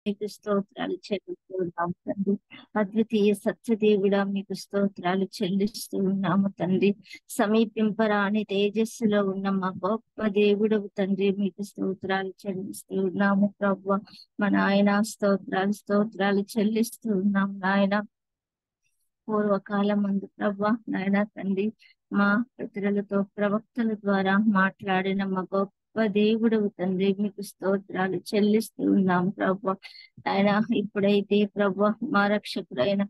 మీకు స్తోత్రాలు చెల్లిస్తూ ఉన్నాము తండ్రి. అద్వితీయ సత్యదేవుడా మీకు స్తోత్రాలు చెల్లిస్తూ ఉన్నాము తండ్రి. సమీపింపరాని తేజస్సులో ఉన్న మా గొప్ప దేవుడవు తండ్రి, మీకు స్తోత్రాలు చెల్లిస్తూ ఉన్నాము ప్రభువా. మా నాయన స్తోత్రాలు చెల్లిస్తూ ఉన్నాము నాయన. పూర్వకాలం మందు ప్రభా నాయన తండ్రి, మా పితరులతో ప్రవక్తల ద్వారా మాట్లాడిన మా గొప్ప దేవుడవు తండ్రి, మీకు స్తోత్రాలు చెల్లిస్తూ ఉన్నాం ప్రభా. ఆయన ఇప్పుడైతే ప్రభా మా రక్షకుడైన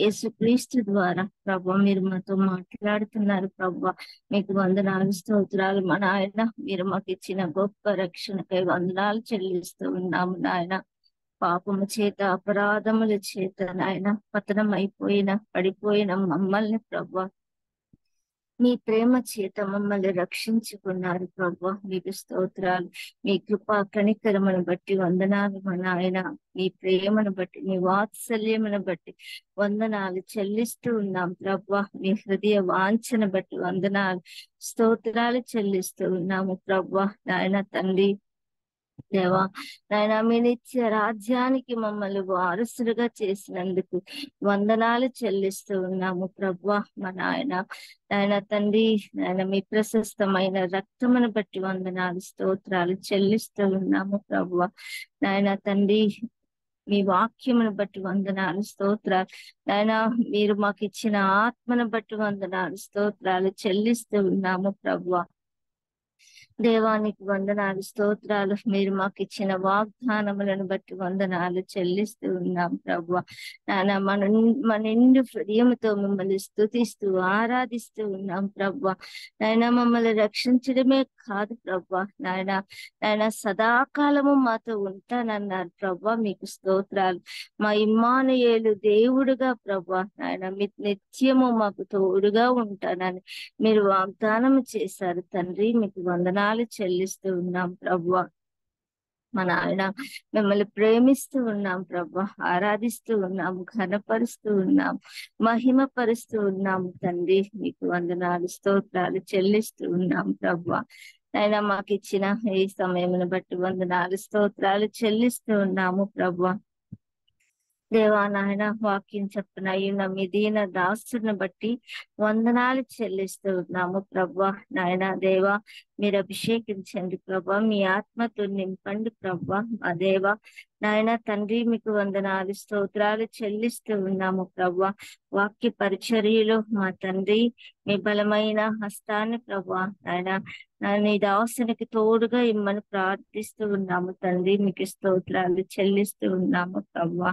యేసుక్రీస్తు ద్వారా ప్రభా మీరు మాతో మాట్లాడుతున్నారు ప్రభా. మీకు వందనాలు స్తోత్రాలు మా నాయన. మీరు మాకు ఇచ్చిన గొప్ప రక్షణకై వందనాలు చెల్లిస్తూ ఉన్నాము నాయన. పాపము చేత అపరాధముల చేత నాయన పతనం అయిపోయిన పడిపోయిన మమ్మల్ని ప్రభా మీ ప్రేమ చేత మమ్మల్ని రక్షించుకున్నారు ప్రభా. మీకు స్తోత్రాలు. మీ కృపా కనికరమును బట్టి వందనాలు మా నాయన. మీ ప్రేమను బట్టి మీ వాత్సల్యమును బట్టి వందనాలు చెల్లిస్తూ ఉన్నాం ప్రభా. మీ హృదయ వాంఛను బట్టి వందనాలు స్తోత్రాలు చెల్లిస్తూ ఉన్నాము ప్రభా నాయన తండ్రి. దేవా నాయన, మీ నిత్య రాజ్యానికి మమ్మల్ని వారసులుగా చేసినందుకు వందనాలు చెల్లిస్తూ ఉన్నాము ప్రభా మా నాయన. నాయన తండ్రి, నాయన మీ ప్రశస్తమైన రక్తమును బట్టి వందనాలు స్తోత్రాలు చెల్లిస్తూ ఉన్నాము ప్రభా నాయన తండ్రి. మీ వాక్యమును బట్టి వందనాలు స్తోత్రాలు నాయన. మీరు మాకు ఇచ్చిన ఆత్మను బట్టి వందనాలు స్తోత్రాలు చెల్లిస్తూ ఉన్నాము ప్రభా. దేవానికి వందనాలు స్తోత్రాలు. మీరు మాకు ఇచ్చిన వాగ్దానములను బట్టి వందనాలు చెల్లిస్తూ ఉన్నాం ప్రభా నాయన. మన నిండు హృదయముతో మిమ్మల్ని స్తుతిస్తూ ఆరాధిస్తూ ఉన్నాం ప్రభా నాయన. మమ్మల్ని రక్షించడమే కాదు ప్రభా నాయన సదాకాలము మాతో ఉంటానన్నారు ప్రభా. మీకు స్తోత్రాలు. మా ఇమ్మానుయేలు దేవుడుగా ప్రభా నాయన నిత్యము మాకు తోడుగా ఉంటానని మీరు వాగ్దానం చేశారు తండ్రి. మీకు వందనాలు చెల్లిస్తూ ఉన్నాం ప్రభా మా నాయన. మిమ్మల్ని ప్రేమిస్తూ ఉన్నాం ప్రభా, ఆరాధిస్తూ ఉన్నాము, ఘనపరుస్తూ ఉన్నాం, మహిమపరుస్తూ ఉన్నాము తండ్రి. మీకు వందనాలు స్తోత్రాలు చెల్లిస్తూ ఉన్నాం ప్రభా నాయన. మాకు ఇచ్చిన ఈ సమయమును బట్టి వందనాలు స్తోత్రాలు చెల్లిస్తూ ఉన్నాము ప్రభా. దేవా నాయన, వాక్యం చెప్పున అయ్యున్న మీ దీన దాసుని బట్టి వందనాలు చెల్లిస్తూ ఉన్నాము ప్రభా నాయన. దేవా మీరు అభిషేకించండి ప్రభా, మీ ఆత్మతో నింపండి ప్రభా మా దేవా నాయన తండ్రి. మీకు వందనాలు స్తోత్రాలు చెల్లిస్తూ ఉన్నాము ప్రభా. వాక్య పరిచర్యలో మా తండ్రి మీ బలమైన హస్తాన్ని ప్రభా నాయన నీ దాసునికి తోడుగా ఇమ్మని ప్రార్థిస్తూ ఉన్నాము తండ్రి. మీకు స్తోత్రాలు చెల్లిస్తూ ఉన్నాము ప్రభా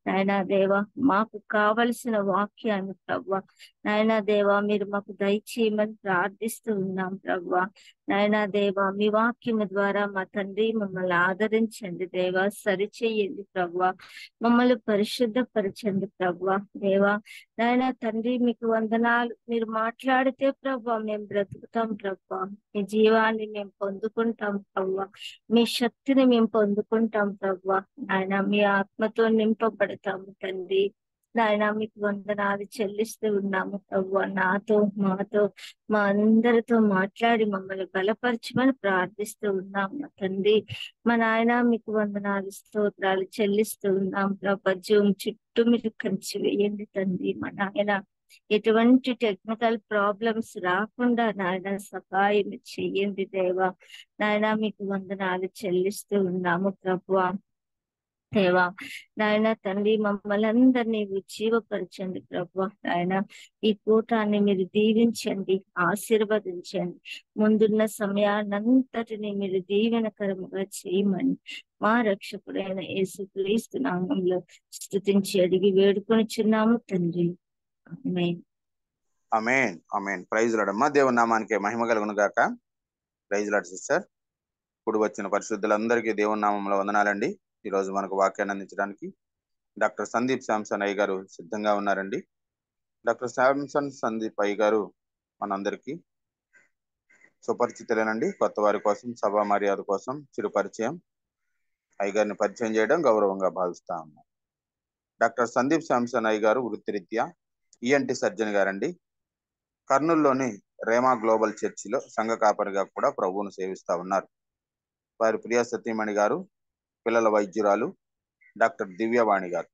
నాయన. దేవా మాకు కావలసిన వాక్యాన్ని ప్రభా నాయన దేవా మీరు మాకు దయచేయమని ప్రార్థిస్తూ ఉన్నాం ప్రభా నాయన. దేవా మీ వాక్యము ద్వారా మా తండ్రి మమ్మల్ని ఆదరించండి దేవా, సరిచేయండి ప్రభా, మమ్మల్ని పరిశుద్ధపరచండి ప్రభా దేవా నాయన తండ్రి. మీకు వందనాలు. మీరు మాట్లాడితే ప్రభా మేము బ్రతుకుతాం ప్రభా. మీ జీవాన్ని మేము పొందుకుంటాం ప్రభా, మీ శక్తిని మేము పొందుకుంటాం ప్రభా నాయన. మీ ఆత్మతో నింపబడతాము తండ్రి నాయన. మీకు వందనాలు చెల్లిస్తూ ఉన్నాము ప్రభా. నాతో మాతో మా అందరితో మాట్లాడి మమ్మల్ని బలపరచమని ప్రార్థిస్తూ ఉన్నాం మా తండ్రి మా నాయన. మీకు వందనాలు స్తోత్రాలు చెల్లిస్తూ ఉన్నాం ప్రభా. జూమ్ చుట్టూ మీరు కంచి వేయండి తండ్రి మా నాయన. ఎటువంటి టెక్నికల్ ప్రాబ్లమ్స్ రాకుండా నాయన సహాయం చెయ్యండి దేవా నాయన. మీకు వందనాలు చెల్లిస్తూ ఉన్నాము ప్రభా దేవా నాయన తండ్రి. మమ్మల్ని అందరినీ జీవపరచండి ప్రభా నాయన. ఈ కూటాన్ని మీరు దీవించండి, ఆశీర్వదించండి. ముందున్న సమయాన్నంతటిని మీరు దీవెనకరముగా చేయమని మా రక్షకుడైన యేసుక్రీస్తు నామంలో స్తుతించి అడిగి వేడుకొనిచున్నాము తండ్రి. ఆమేన్. ఆమేన్ ఆమేన్. ప్రైజ్ లార్డ్ అమ్మా. దేవుని నామానికి మహిమ కలుగును గాక. Praise Lord sister. ఇప్పుడు వచ్చిన పరిశుద్ధులందరికీ దేవుని నామంలో వందనాలండి. ఈ రోజు మనకు వాక్యాన్ని అందించడానికి డాక్టర్ సందీప్ శాంసన్ అయ్య గారు సిద్ధంగా ఉన్నారండి. డాక్టర్ సందీప్ అయ్య గారు మనందరికీ సుపరిచితులేనండి. కొత్త వారి కోసం, సభా మర్యాద కోసం చిరు పరిచయం. అయ్య గారిని పరిచయం చేయడం గౌరవంగా భావిస్తా ఉన్నాం. డాక్టర్ సందీప్ శాంసన్ అయ్య గారు వృత్తిరీత్యా ఈఎన్టీ సర్జన్ గారండి. కర్నూలులోని రేమా గ్లోబల్ చర్చిలో సంఘ కాపరిగా కూడా ప్రభువును సేవిస్తా ఉన్నారు. వారి ప్రియ సతీమణి గారు పిల్లల వైద్యురాలు డాక్టర్ దివ్యవాణి గారు.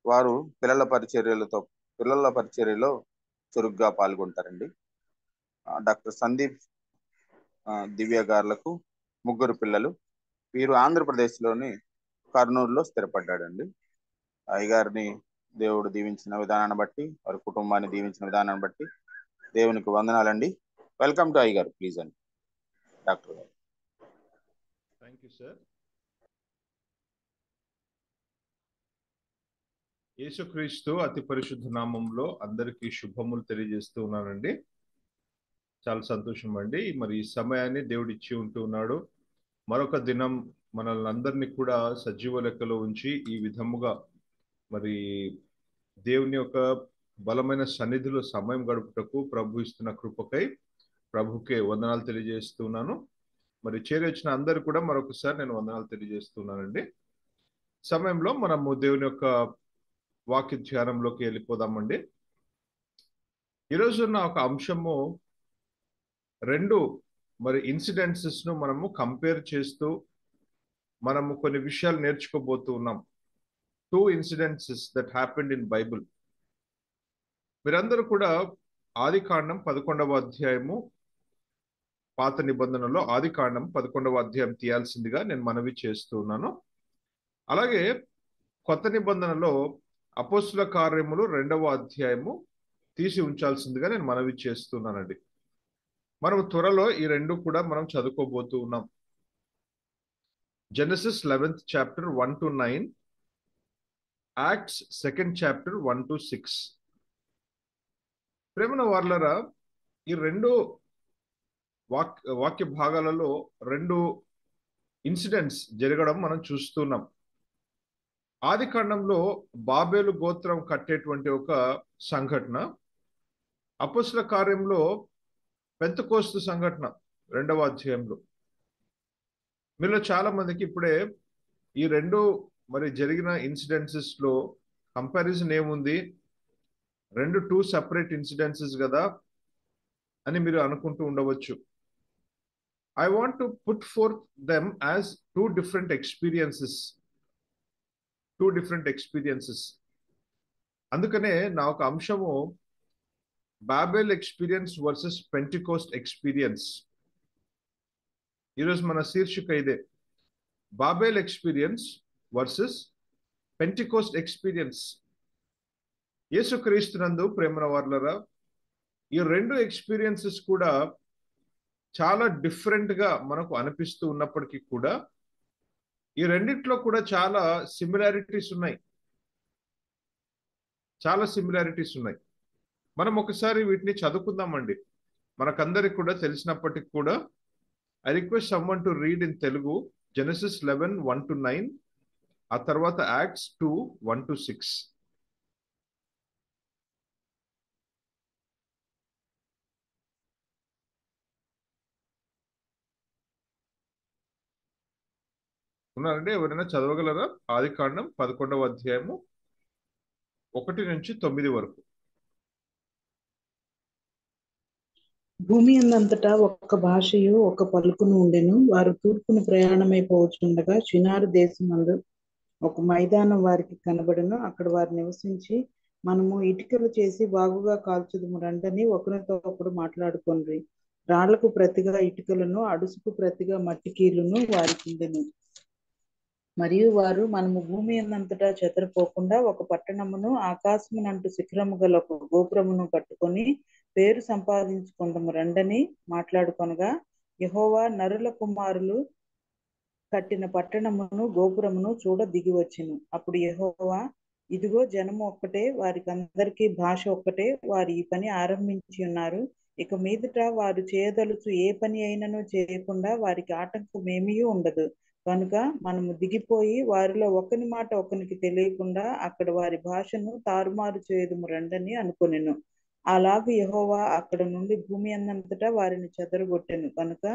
వారు పిల్లల పరిచర్యలో చురుగ్గా పాల్గొంటారండి. డాక్టర్ సందీప్ దివ్య గారులకు 3 పిల్లలు. వీరు ఆంధ్రప్రదేశ్లోని కర్నూలులో స్థిరపడ్డాడండి. అయ్యగారిని దేవుడు దీవించిన విధానాన్ని బట్టి, వారి కుటుంబాన్ని దీవించిన విధానాన్ని బట్టి దేవునికి వందనాలండి. వెల్కమ్ టు అయ్యగారు, ప్లీజ్ అండి డాక్టర్ గారు. Thank you sir. యేసుక్రీస్తు అతి పరిశుద్ధ నామంలో అందరికీ శుభములు తెలియజేస్తూ ఉన్నానండి. చాలా సంతోషం అండి. మరి ఈ సమయాన్ని దేవుడు ఇచ్చి ఉంటూ ఉన్నాడు. మరొక దినం మనల్ని అందరినీ కూడా సజీవ లెక్కలో ఉంచి ఈ విధముగా మరి దేవుని యొక్క బలమైన సన్నిధిలో సమయం గడుపుటకు ప్రభు ఇస్తున్న కృపకై ప్రభుకే వందనాలు తెలియజేస్తున్నాను. మరి చేరొచ్చిన అందరు కూడా మరొకసారి నేను వందనాలు తెలియజేస్తున్నానండి. సమయంలో మనము దేవుని యొక్క వాక్య ధ్యానంలోకి వెళ్ళిపోదామండి. ఈరోజు ఉన్న ఒక అంశము 2 మరి ఇన్సిడెంట్సెస్ ను మనము కంపేర్ చేస్తూ మనము కొన్ని విషయాలు నేర్చుకోబోతూ ఉన్నాం. 2 ఇన్సిడెంట్సెస్ దట్ హ్యాపెండ్ ఇన్ బైబుల్. మీరందరూ కూడా ఆదికాండం 11వ అధ్యాయము, పాత నిబంధనలో ఆదికాండం 11వ అధ్యాయం తీయాల్సిందిగా నేను మనవి చేస్తూ ఉన్నాను. అలాగే కొత్త నిబంధనలో అపోస్తుల కార్యములు 2వ అధ్యాయము తీసి ఉంచాల్సిందిగా నేను మనవి చేస్తున్నానండి. మనం త్వరలో ఈ 2 కూడా మనం చదువుకోబోతూ ఉన్నాం. Genesis 11th chapter 1 to 9, acts 2nd chapter 1 to 6. ప్రేమన వార్లరా, ఈ 2 వాక్య భాగాలలో 2 ఇన్సిడెంట్స్ జరగడం మనం చూస్తున్నాం. ఆది కాండంలో బాబేలు గోత్రం కట్టేటువంటి ఒక సంఘటన, అపోస్తుల కార్యంలో పెంతెకోస్తు సంఘటన 2వ అధ్యాయంలో. మీలో చాలా మందికి ఇప్పుడే ఈ 2 మరి జరిగిన ఇన్సిడెన్సెస్ లో కంపారిజన్ ఏముంది, 2 సెపరేట్ ఇన్సిడెన్సెస్ కదా అని మీరు అనుకుంటూ ఉండవచ్చు. I want to put forth them as 2 different experiences. అందుకనే నా ఒక అంశము Babel experience versus Pentecost experience. ఈరోజు మన శీర్షిక ఇదే, Babel experience versus Pentecost experience. యేసుక్రీస్తునందు ప్రేమన వార్లరా, ఈ 2 ఎక్స్పీరియన్సెస్ కూడా చాలా డిఫరెంట్ గా మనకు అనిపిస్తూ ఉన్నప్పటికీ కూడా ఈ రెండిట్లో కూడా చాలా సిమిలారిటీస్ ఉన్నాయి. మనం ఒకసారి వీటిని చదువుకుందామండి. మనకందరికి కూడా తెలిసినప్పటికీ కూడా I request someone to read in Telugu Genesis 11 1 to 9, ఆ తర్వాత యాక్ట్స్ 2 1 to 6. ఉన్నారండి? ఎవరైనా చదవగలరా? ఆది కాండం 11వ అధ్యాయము 1 నుంచి 9 వరకు. భూమి అందంతటా ఒక్క భాషయు ఒక పలుకును ఉండెను. వారు తూర్పును ప్రయాణమైపోవచ్చుండగా షినారు దేశమందు ఒక మైదానం వారికి కనబడెను. అక్కడ వారు నివసించి, మనము ఇటుకలు చేసి బాగుగా కాల్చుదుము రండని ఒకరితో ఒకడు మాట్లాడుకొండ్రి. రాళ్లకు ప్రతిగా ఇటుకలను, అడుసుకు ప్రతిగా మట్టి కీలును వారికి ఉండెను. మరియు వారు, మనము భూమి అందంతటా చెదరిపోకుండా ఒక పట్టణమును, ఆకాశమునంటు శిఖరము గల ఒక గోపురమును కట్టుకొని పేరు సంపాదించుకుందాము రండని మాట్లాడుకొనగా, యెహోవా నరుల కుమారులు కట్టిన పట్టణమును గోపురమును చూడ దిగి వచ్చెను. అప్పుడు యెహోవా, ఇదిగో జనము ఒక్కటే, వారికి అందరికీ భాష ఒక్కటే, వారు ఈ పని ఆరంభించి ఉన్నారు. ఇక మీదట వారు చేయదలుచు ఏ పని అయినను చేయకుండా వారికి ఆటంకం ఏమీ ఉండదు. కనుక మనము దిగిపోయి వారిలో ఒకని మాట ఒకనికి తెలియకుండా అక్కడ వారి భాషను తారుమారు చేయదుము రండని అనుకొనెను. అలాగు యెహోవా అక్కడ నుండి భూమి అందంతటా వారిని చెదరగొట్టెను. కనుక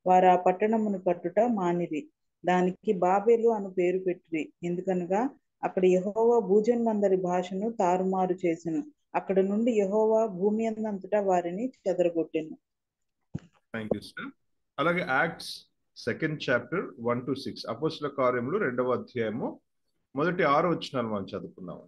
వారు ఆ పట్టణమును కట్టుట మానిరి. దానికి బాబేలు అను పేరు పెట్టిరి. ఎందుకనగా అక్కడ యెహోవా భూజన్మందరి భాషను తారుమారు చేసెను. అక్కడ నుండి యెహోవా భూమి అందంతటా వారిని చెదరగొట్టెను. Thank you sir. అలాగే యాక్ట్స్ 2nd chapter 1 to 6, అపోస్తుల కార్యములు 2వ అధ్యాయము మొదటి 6 వచనాలు మనం చదువుకుందాం.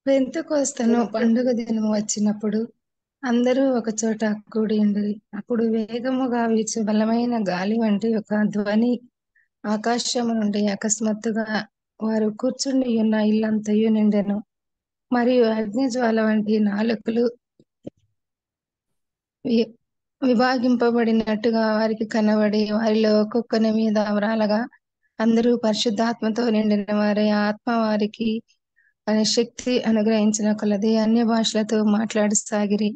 పెంతెకొస్తను పండుగ దినము వచ్చినప్పుడు అందరూ ఒక చోట కూడిండిరి. అప్పుడు వేగముగా వీచు బలమైన గాలి వంటి ఒక ధ్వని ఆకాశము నుండి అకస్మాత్తుగా వారు కూర్చుండి ఉన్న ఇల్లంతయు నిండెను. మరియు అగ్నిజ్వాల వంటి నాలుకలు విభాగింపబడినట్టుగా వారికి కనబడి వారిలో ఒక్కొక్కని మీద వ్రాలగా అందరూ పరిశుద్ధాత్మతో నిండిన వారి ఆత్మ వారికి అనే శక్తి అనుగ్రహించిన కొలది అన్య భాషలతో మాట్లాడసాగిరి.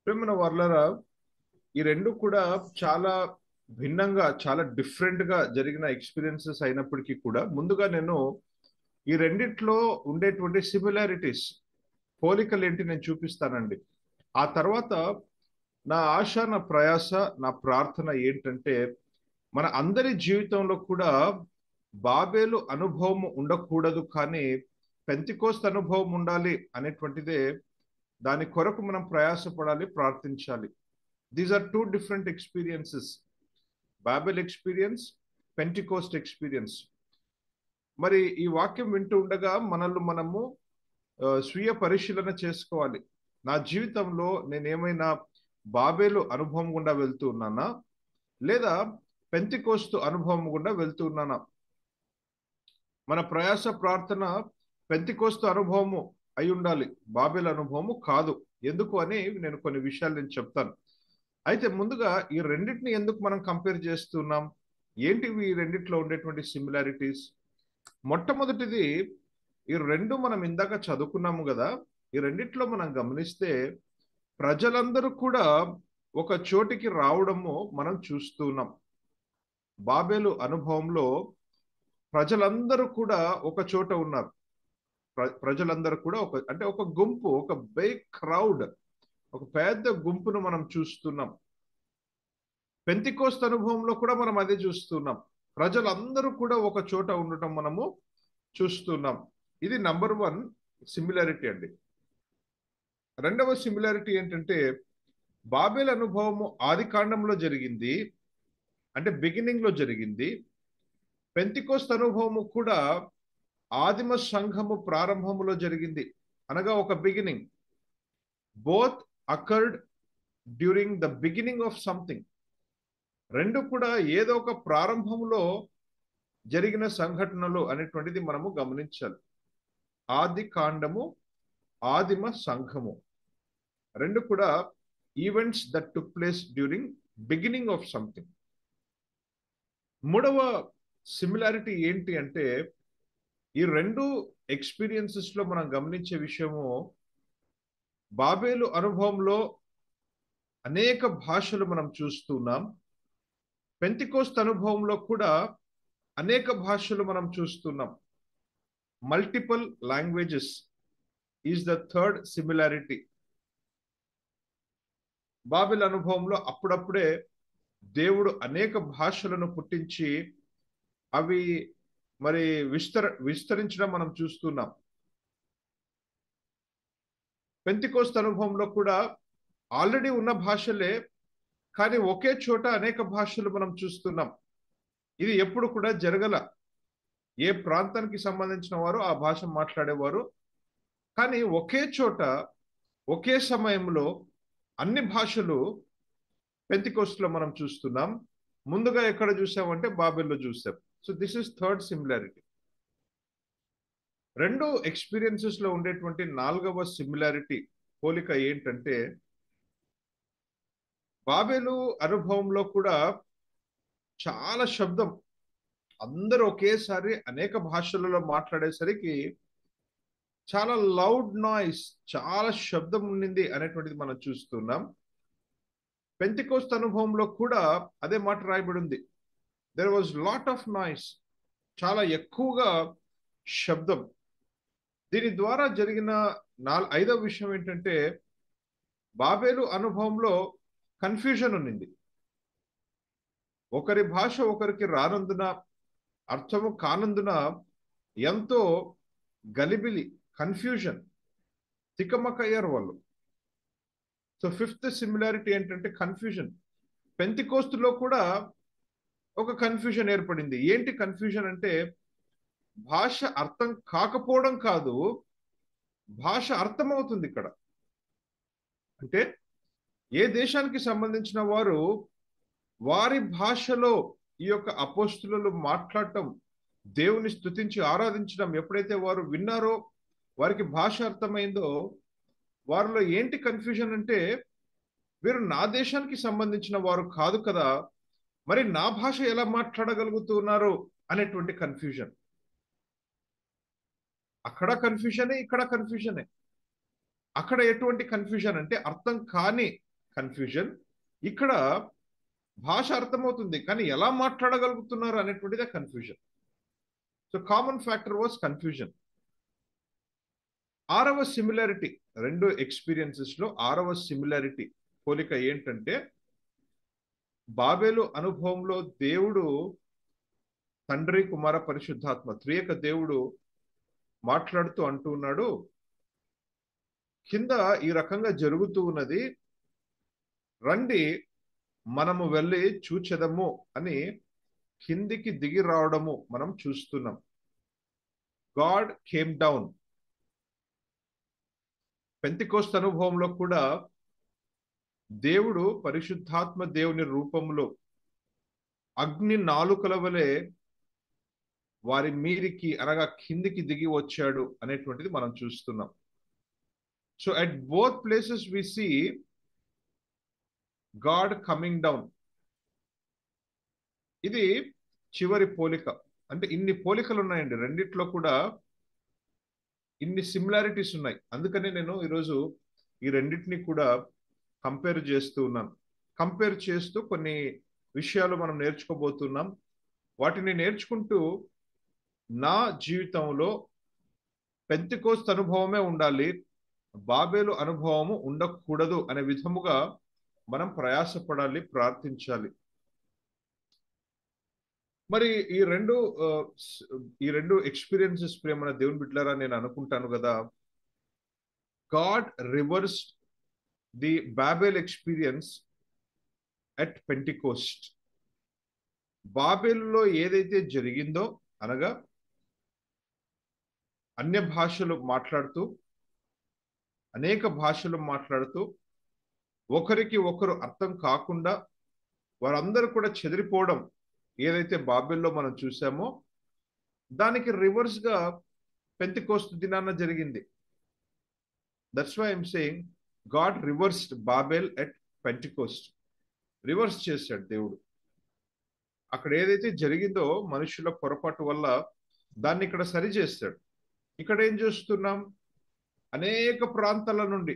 ప్రేమన వర్లరా, ఈ రెండు కూడా చాలా భిన్నంగా, చాలా డిఫరెంట్ గా జరిగిన ఎక్స్పీరియన్సెస్ అయినప్పటికీ కూడా ముందుగా నేను ఈ రెండిట్లో ఉండేటువంటి సిమిలారిటీస్, పోలికలు ఏంటి నేను చూపిస్తానండి. ఆ తర్వాత నా ఆశ, నా ప్రయాస, నా ప్రార్థన ఏంటంటే మన అందరి జీవితంలో కూడా బాబేలు అనుభవం ఉండకూడదు, కానీ పెంతెకోస్తు అనుభవం ఉండాలి అనేటువంటిదే. దాని కొరకు మనం ప్రయాసపడాలి, ప్రార్థించాలి. These are two different experiences, Babel experience, Pentecost experience. మరి ఈ వాక్యం వింటూ ఉండగా మనము స్వీయ పరిశీలన చేసుకోవాలి. నా జీవితంలో నేనేమైనా బాబేలు అనుభవం గుండా వెళ్తూ ఉన్నానా, లేదా పెంతెకోస్తు అనుభవం గుండా వెళ్తూ ఉన్నానా? మన ప్రయాస, ప్రార్థన పెంతెకోస్తు అనుభవము అయి ఉండాలి, బాబేలు అనుభవము కాదు. ఎందుకు అని నేను కొన్ని విషయాలు నేను చెప్తాను. అయితే ముందుగా ఈ రెండింటిని ఎందుకు మనం కంపేర్ చేస్తున్నాం, ఏంటివి ఈ రెండిట్లో ఉండేటువంటి సిమిలారిటీస్? మొట్టమొదటిది, ఈ రెండు మనం ఇందాక చదువుకున్నాము కదా, ఈ రెండిట్లో మనం గమనిస్తే ప్రజలందరూ కూడా ఒక చోటికి రావడము మనం చూస్తున్నాం. బాబేలు అనుభవంలో ప్రజలందరూ కూడా ఒక చోట ఉన్నారు. ప్రజలందరూ కూడా ఒక గుంపు, ఒక బిగ్ క్రౌడ్, ఒక పెద్ద గుంపును మనం చూస్తున్నాం. పెంతెకోస్తు అనుభవంలో కూడా మనం అదే చూస్తున్నాం. ప్రజలందరూ కూడా ఒక చోట ఉండటం మనము చూస్తున్నాం. ఇది నంబర్ 1 సిమిలారిటీ అండి. రెండవ సిమిలారిటీ ఏంటంటే బాబేలు అనుభవము ఆది కాండంలో జరిగింది, అంటే బిగినింగ్ లో జరిగింది. పెంతెకోస్తు అనుభవము కూడా ఆదిమ సంఘము ప్రారంభములో జరిగింది, అనగా ఒక beginning. Both occurred during the beginning of something. రెండు కూడా ఏదో ఒక ప్రారంభంలో జరిగిన సంఘటనలు అనేటువంటిది మనము గమనించాలి. ఆది కాండము, ఆదిమ సంఘము రెండు కూడా events that took place during beginning of something. మూడవ సిమిలారిటీ ఏంటి అంటే ఈ రెండు ఎక్స్పీరియన్సెస్ లో మనం గమనించే విషయము, బాబేలు అనుభవంలో అనేక భాషలు మనం చూస్తున్నాం. పెంతెకోస్తు అనుభవంలో కూడా అనేక భాషలు మనం చూస్తున్నాం. Multiple languages is the third similarity. Babel అనుభవంలో అప్పుడప్పుడే దేవుడు అనేక భాషలను పుట్టించి అవి మరి విస్తరించడం మనం చూస్తున్నాం. పెంతెకోస్తు అనుభవంలో కూడా ఆల్రెడీ ఉన్న భాషలే, కానీ ఒకే చోట అనేక భాషలు మనం చూస్తున్నాం. ఇది ఎప్పుడు కూడా జరగల. ఏ ప్రాంతానికి సంబంధించిన వారు ఆ భాష మాట్లాడేవారు, కానీ ఒకే చోట ఒకే సమయంలో అన్ని భాషలు పెంతెకోస్తులో మనం చూస్తున్నాం. ముందుగా ఎక్కడ చూసామంటే బాబెల్లో చూసాం. So this is third similarity. రెండు ఎక్స్పీరియన్సెస్ లో ఉండేటువంటి నాలుగవ సిమిలారిటీ, పోలిక ఏంటంటే బాబేలు అనుభవంలో కూడా చాలా శబ్దం, అందరూ ఒకేసారి అనేక భాషలలో మాట్లాడేసరికి చాలా లౌడ్ నాయిస్, చాలా శబ్దం ఉండింది అనేటువంటిది మనం చూస్తున్నాం. పెంతెకోస్తు అనుభవంలో కూడా అదే మాట రాయబడి ఉంది. There was lot of noise, చాలా ఎక్కువగా శబ్దం. దీని ద్వారా జరిగిన ఐదవ విషయం ఏంటంటే బాబేలు అనుభవంలో కన్ఫ్యూజన్ ఉన్నింది. ఒకరి భాష ఒకరికి రానందున అర్థము కానందున ఎంతో గలిబిలి, కన్ఫ్యూజన్, తికమకయ్యారు వాళ్ళు. సో 5th సిమిలారిటీ ఏంటంటే కన్ఫ్యూజన్. పెంతెకోస్తులో కూడా ఒక కన్ఫ్యూజన్ ఏర్పడింది. ఏంటి కన్ఫ్యూజన్ అంటే, భాష అర్థం కాకపోవడం కాదు, భాష అర్థమవుతుంది ఇక్కడ. అంటే ఏ దేశానికి సంబంధించిన వారు వారి భాషలో ఈ యొక్క అపోస్తులు మాట్లాడటం, దేవుని స్తుతించి ఆరాధించడం ఎప్పుడైతే వారు విన్నారో, వారికి భాష అర్థమైందో, వారిలో ఏంటి కన్ఫ్యూజన్ అంటే, వీరు నా దేశానికి సంబంధించిన వారు కాదు కదా, మరి నా భాష ఎలా మాట్లాడగలుగుతున్నారు అనేటువంటి కన్ఫ్యూజన్. అక్కడ కన్ఫ్యూజనే, ఇక్కడ కన్ఫ్యూజనే. అక్కడ ఎటువంటి కన్ఫ్యూజన్ అంటే అర్థం కాని కన్ఫ్యూజన్, ఇక్కడ భాష అర్థమవుతుంది కానీ ఎలా మాట్లాడగలుగుతున్నారు అనేటువంటిదే confusion. So common factor was confusion. 6వ సిమిలారిటీ, 2 ఎక్స్పీరియన్సెస్ లో 6వ సిమిలారిటీ, పోలిక ఏంటంటే, బాబేలు అనుభవంలో దేవుడు తండ్రి, కుమార, పరిశుద్ధాత్మ త్రియేక దేవుడు మాట్లాడుతూ అంటూ ఉన్నాడు, కింద ఈ రకంగా జరుగుతూ ఉన్నది, రండి మనము వెళ్ళి చూచెదము అని కిందికి దిగి రావడము మనం చూస్తున్నాం. God came down. పెంతెకోస్తు అనుభవంలో కూడా దేవుడు పరిశుద్ధాత్మ దేవుని రూపంలో అగ్ని నాలుకల వలె వారి మీదికి అనగా కిందికి దిగి వచ్చాడు అనేటువంటిది మనం చూస్తున్నాం. So at both places we see God coming down. ఇది చివరి పోలిక. అంటే ఇన్ని పోలికలు ఉన్నాయండి, రెండిట్లో కూడా ఇన్ని సిమిలారిటీస్ ఉన్నాయి. అందుకనే నేను ఈరోజు ఈ రెండింటిని కూడా కంపేర్ చేస్తూ ఉన్నాను. కంపేర్ చేస్తూ కొన్ని విషయాలు మనం నేర్చుకోబోతున్నాం. వాటిని నేర్చుకుంటూ నా జీవితంలో పెంతెకోస్తు అనుభవమే ఉండాలి, బాబేలు అనుభవము ఉండకూడదు అనే విధముగా మనం ప్రయాసపడాలి, ప్రార్థించాలి. మరి ఈ రెండు ఎక్స్పీరియన్సెస్ ప్రేమ దేవుని బిడ్డలారా, నేను అనుకుంటాను కదా, God reverse the Babel experience at Pentecost. బాబేలులో ఏదైతే జరిగిందో, అనగా అన్య భాషలు మాట్లాడుతూ, అనేక భాషలు మాట్లాడుతూ, ఒకరికి ఒకరు అర్థం కాకుండా వారందరూ కూడా చెదిరిపోవడం ఏదైతే బాబేల్లో మనం చూసామో, దానికి రివర్స్ గా పెంతెకోస్తు దినాన జరిగింది. That's why I'm saying God reversed Babel at Pentecost. Reverse చేశాడు దేవుడు. అక్కడ ఏదైతే జరిగిందో మనుషుల పొరపాటు వల్ల దాన్ని ఇక్కడ సరి చేస్తాడు. ఇక్కడ ఏం చూస్తున్నాం, అనేక ప్రాంతాల నుండి,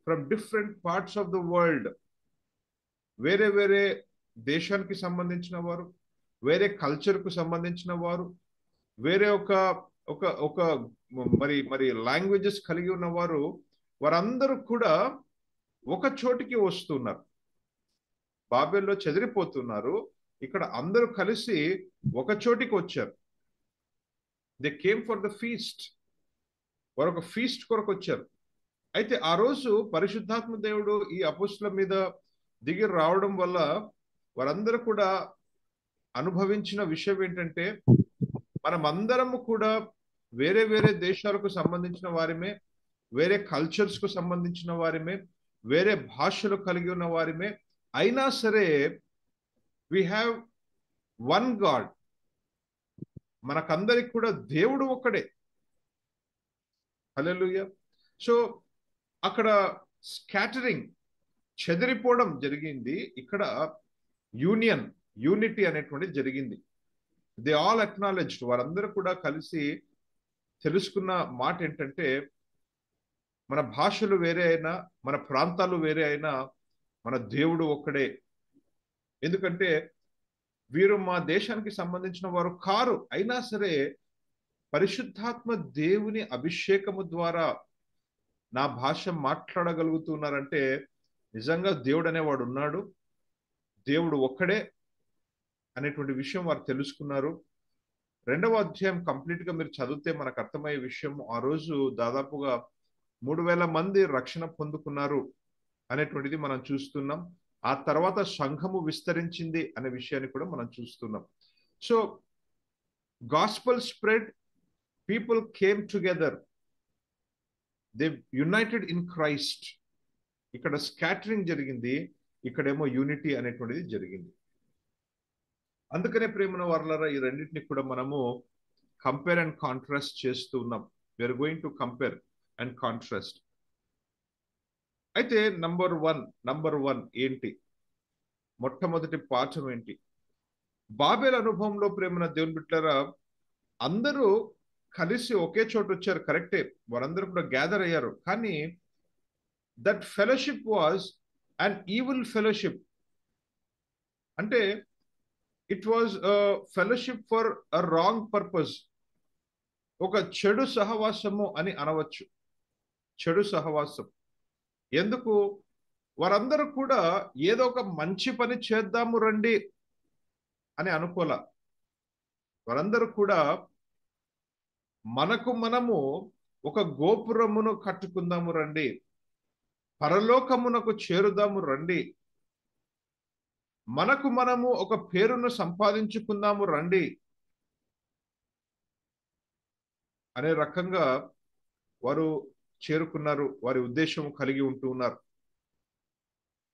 from different parts of the world, వేరే వేరే దేశానికి సంబంధించిన వారు, వేరే కల్చర్కు సంబంధించిన వారు, వేరే ఒక మరి లాంగ్వేజెస్ కలిగి ఉన్నవారు, వారందరూ కూడా ఒక చోటికి వస్తున్నారు. బాబేల్లో చెదిరిపోతున్నారు, ఇక్కడ అందరూ కలిసి ఒక చోటికి వచ్చారు. They came for the feast. వారు ఒక ఫీస్ట్ కొరకు వచ్చారు. అయితే ఆ రోజు పరిశుద్ధాత్మ దేవుడు ఈ అపోస్తుల మీద దిగి రావడం వల్ల వారందరూ కూడా అనుభవించిన విషయం ఏంటంటే, మనమందరము కూడా వేరే వేరే దేశాలకు సంబంధించిన వారిమే, వేరే కల్చర్స్ కు సంబంధించిన వారిమే, వేరే భాషలు కలిగి ఉన్న వారిమే, అయినా సరే వి హ్యావ్ వన్ గాడ్. మనకందరికి కూడా దేవుడు ఒక్కడే. హల్లెలూయా. సో అక్కడ స్కాటరింగ్, చెదిరిపోవడం జరిగింది. ఇక్కడ యూనిటీ అనేటువంటిది జరిగింది. They all acknowledged. వారందరూ కూడా కలిసి తెలుసుకున్న మాట ఏంటంటే, మన భాషలు వేరే అయినా, మన ప్రాంతాలు వేరే అయినా, మన దేవుడు ఒక్కడే. ఎందుకంటే వీరు మా దేశానికి సంబంధించిన వారు కారు, అయినా సరే పరిశుద్ధాత్మ దేవుని అభిషేకము ద్వారా నా భాష మాట్లాడగలుగుతున్నారంటే నిజంగా దేవుడు అనేవాడు ఉన్నాడు, దేవుడు ఒక్కడే అనేటువంటి విషయం వారు తెలుసుకున్నారు. 2వ అధ్యాయం కంప్లీట్ గా మీరు చదివితే మనకు అర్థమయ్యే విషయం, ఆ రోజు దాదాపుగా 3000 మంది రక్షణ పొందుకున్నారు అనేటువంటిది మనం చూస్తున్నాం. ఆ తర్వాత సంఘము విస్తరించింది అనే విషయాన్ని కూడా మనం చూస్తున్నాం. So gospel spread, people came together, they United in Christ. ఇక్కడ స్కాటరింగ్ జరిగింది, ఇక్కడేమో యూనిటీ అనేటువంటిది జరిగింది. అందుకనే ప్రేమన వారలారా, ఈ రెండింటిని కూడా మనము కంపేర్ అండ్ కాంట్రాస్ట్ చేస్తూ ఉన్నాం. We're going to compare and contrast. అయితే నంబర్ వన్ ఏంటి? మొట్టమొదటి పాఠం ఏంటి? బాబేల్ అనుభవంలో ప్రేమన దేవుని బిడ్డలారా, అందరూ కలిసి ఒకే చోట వచ్చారు, కరెక్టే, వారందరూ కూడా గ్యాదర్ అయ్యారు. కానీ that fellowship was an evil fellowship. అంటే it was fellowship for a wrong purpose. ఒక చెడు సహవాసము అని అనవచ్చు. చెడు సహవాసం. ఎందుకు? వారందరూ కూడా ఏదో ఒక మంచి పని చేద్దాము రండి అని అనుకోలా. వారందరూ కూడా మనకు మనము ఒక గోపురమును కట్టుకుందాము రండి, పరలోకమునకు చేరుదాము రండి, మనకు మనము ఒక పేరును సంపాదించుకుందాము రండి అనే రకంగా వారు చేరుకున్నారు, వారి ఉద్దేశం కలిగి ఉంటూ ఉన్నారు.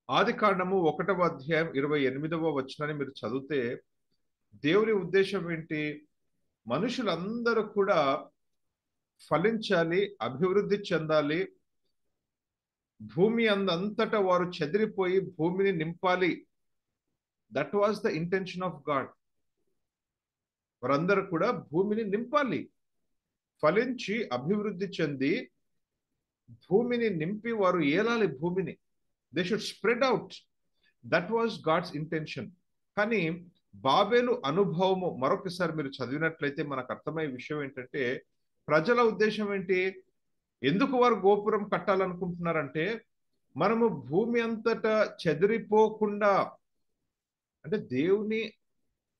ఆదికాండము 1వ అధ్యాయం 28వ వచనాన్ని మీరు చదివితే దేవుని ఉద్దేశం ఏంటి? మనుషులందరూ కూడా ఫలించాలి, అభివృద్ధి చెందాలి, భూమి అంతటా వారు చెదిరిపోయి భూమిని నింపాలి. That was the intention of God. వారందరూ కూడా భూమిని నింపాలి, ఫలించి అభివృద్ధి చెంది భూమిని నింపి వారు ఏలాలి భూమిని. They should spread out. That was God's intention. కానీ బాబేలు అనుభవము మరొకసారి మీరు చదివినట్లయితే మనకు అర్థమయ్యే విషయం ఏంటంటే, ప్రజల ఉద్దేశం ఏంటి? ఎందుకు వారు గోపురం కట్టాలనుకుంటున్నారంటే, మనము భూమి అంతటా చెదిరిపోకుండా, అంటే దేవుని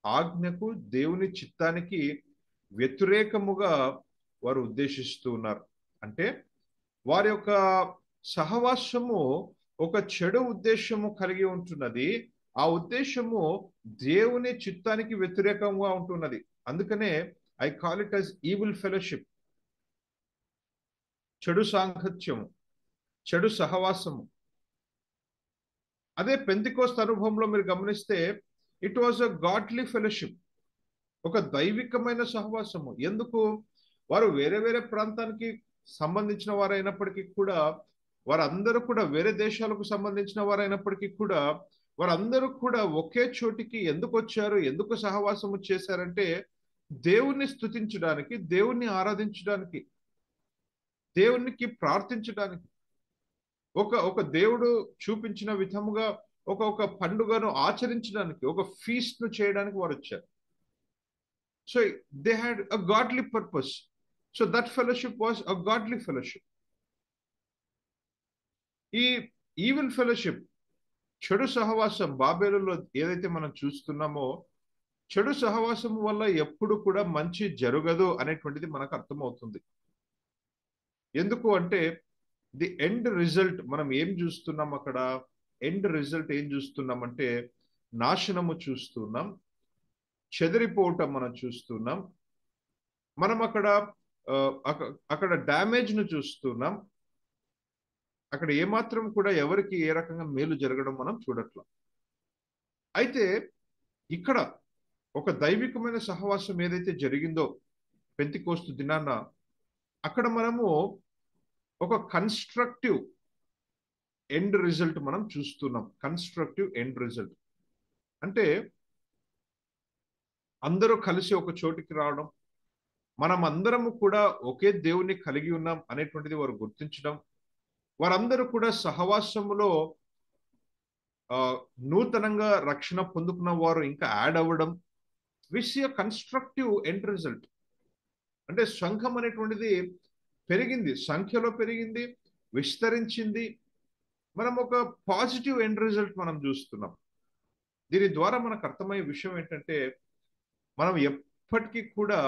ఆజ్ఞకు, దేవుని చిత్తానికి వ్యతిరేకముగా వారు ఉద్దేశిస్తూ ఉన్నారు. అంటే వారి యొక్క సహవాసము ఒక చెడు ఉద్దేశము కలిగి ఉంటున్నది. ఆ ఉద్దేశము దేవుని చిత్తానికి వ్యతిరేకంగా ఉంటున్నది. అందుకనే I call it as evil fellowship. చెడు సాంగత్యము, చెడు సహవాసము. అదే పెంతెకోస్తు అనుభవంలో మీరు గమనిస్తే it was a godly fellowship, ఒక దైవికమైన సహవాసము. ఎందుకు? వారు వేరే వేరే ప్రాంతానికి సంబంధించిన వారైనప్పటికీ కూడా, వారందరూ కూడా వేరే దేశాలకు సంబంధించిన వారైనప్పటికీ కూడా, వారందరూ కూడా ఒకే చోటికి ఎందుకు వచ్చారు, ఎందుకు సహవాసము చేశారంటే దేవుణ్ణి స్తుతించడానికి, దేవుణ్ణి ఆరాధించడానికి, దేవునికి ప్రార్థించడానికి, ఒక దేవుడు చూపించిన విధముగా ఒక పండుగను ఆచరించడానికి, ఒక ఫీస్ట్ ను చేయడానికి వారు వచ్చారు. So they had a godly purpose. So that fellowship was a godly fellowship. ఈ ఈవిల్ ఫెలోషిప్, చెడు సహవాసం బాబేలులో ఏదైతే మనం చూస్తున్నామో, చెడు సహవాసం వల్ల ఎప్పుడు కూడా మంచి జరగదు అనేటువంటిది మనకు అర్థమవుతుంది. ఎందుకు అంటే ది ఎండ్ రిజల్ట్ మనం ఏం చూస్తున్నాం అక్కడ? ఎండ్ రిజల్ట్ ఏం చూస్తున్నామంటే నాశనము చూస్తున్నాం, చెదిరిపోవటం మనం చూస్తున్నాం, మనం అక్కడ డ్యామేజ్ ను చూస్తున్నాం. అక్కడ ఏమాత్రం కూడా ఎవరికి ఏ రకంగా మేలు జరగడం మనం చూడట్లా. అయితే ఇక్కడ ఒక దైవికమైన సహవాసం ఏదైతే జరిగిందో పెంతెకోస్తు దినాన, అక్కడ మనము ఒక కన్స్ట్రక్టివ్ ఎండ్ రిజల్ట్ మనం చూస్తున్నాం. కన్స్ట్రక్టివ్ ఎండ్ రిజల్ట్ అంటే అందరూ కలిసి ఒక చోటికి రావడం, మనం అందరము కూడా ఒకే దేవుని కలిగి ఉన్నాం అనేటువంటిది వారు గుర్తించడం, వారందరూ కూడా సహవాసములో నూతనంగా రక్షణ పొందుకున్న వారు ఇంకా యాడ్ అవ్వడం. We see a constructive end result. అంటే సంఘం అనేటువంటిది పెరిగింది, సంఖ్యలో పెరిగింది, విస్తరించింది. మనం ఒక పాజిటివ్ ఎండ్ రిజల్ట్ మనం చూస్తున్నాం. దీని ద్వారా మనకు అర్థమయ్యే విషయం ఏంటంటే, మనం ఎప్పటికీ కూడా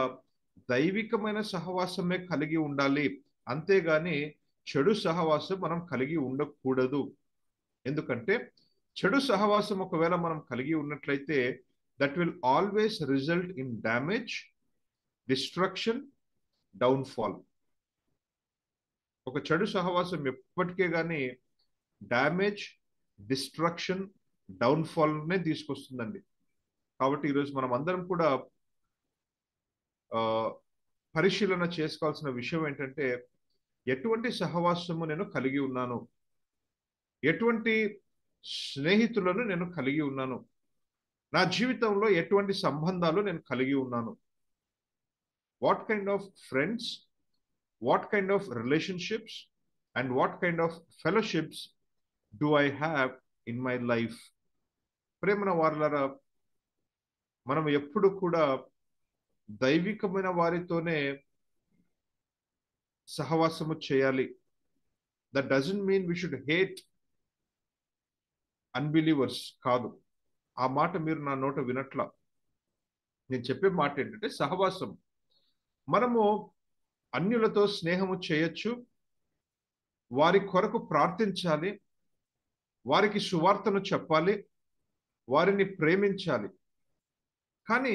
దైవికమైన సహవాసమే కలిగి ఉండాలి, అంతేగాని చెడు సహవాసం మనం కలిగి ఉండకూడదు. ఎందుకంటే చెడు సహవాసం ఒకవేళ మనం కలిగి ఉన్నట్లయితే that will always result in damage, destruction, downfall. ఒక చెడు సహవాసం ఎప్పటికే కానీ డ్యామేజ్, డిస్ట్రక్షన్, డౌన్ఫాల్ నే తీసుకొస్తుందండి. కాబట్టి ఈరోజు మనం అందరం కూడా పరిశీలన చేసుకోవాల్సిన విషయం ఏంటంటే, ఎటువంటి సహవాసము నేను కలిగి ఉన్నాను, ఎటువంటి స్నేహితులను నేను కలిగి ఉన్నాను, నా జీవితంలో ఎటువంటి సంబంధాలు నేను కలిగి ఉన్నాను. What kind of friends, what kind of relationships and what kind of fellowships do I have in my life? ప్రేమన వారలారా, మనం ఎప్పుడు కూడా దైవికమైన వారితోనే సహవాసము చేయాలి. That doesn't mean we should hate unbelievers కాదు. ఆ మాట మీరు నా నోట వినట్లా. నేను చెప్పే మాట ఏంటంటే, సహవాసం మనము అన్యులతో స్నేహము చేయొచ్చు, వారి కొరకు ప్రార్థించాలి, వారికి సువార్తను చెప్పాలి, వారిని ప్రేమించాలి. కానీ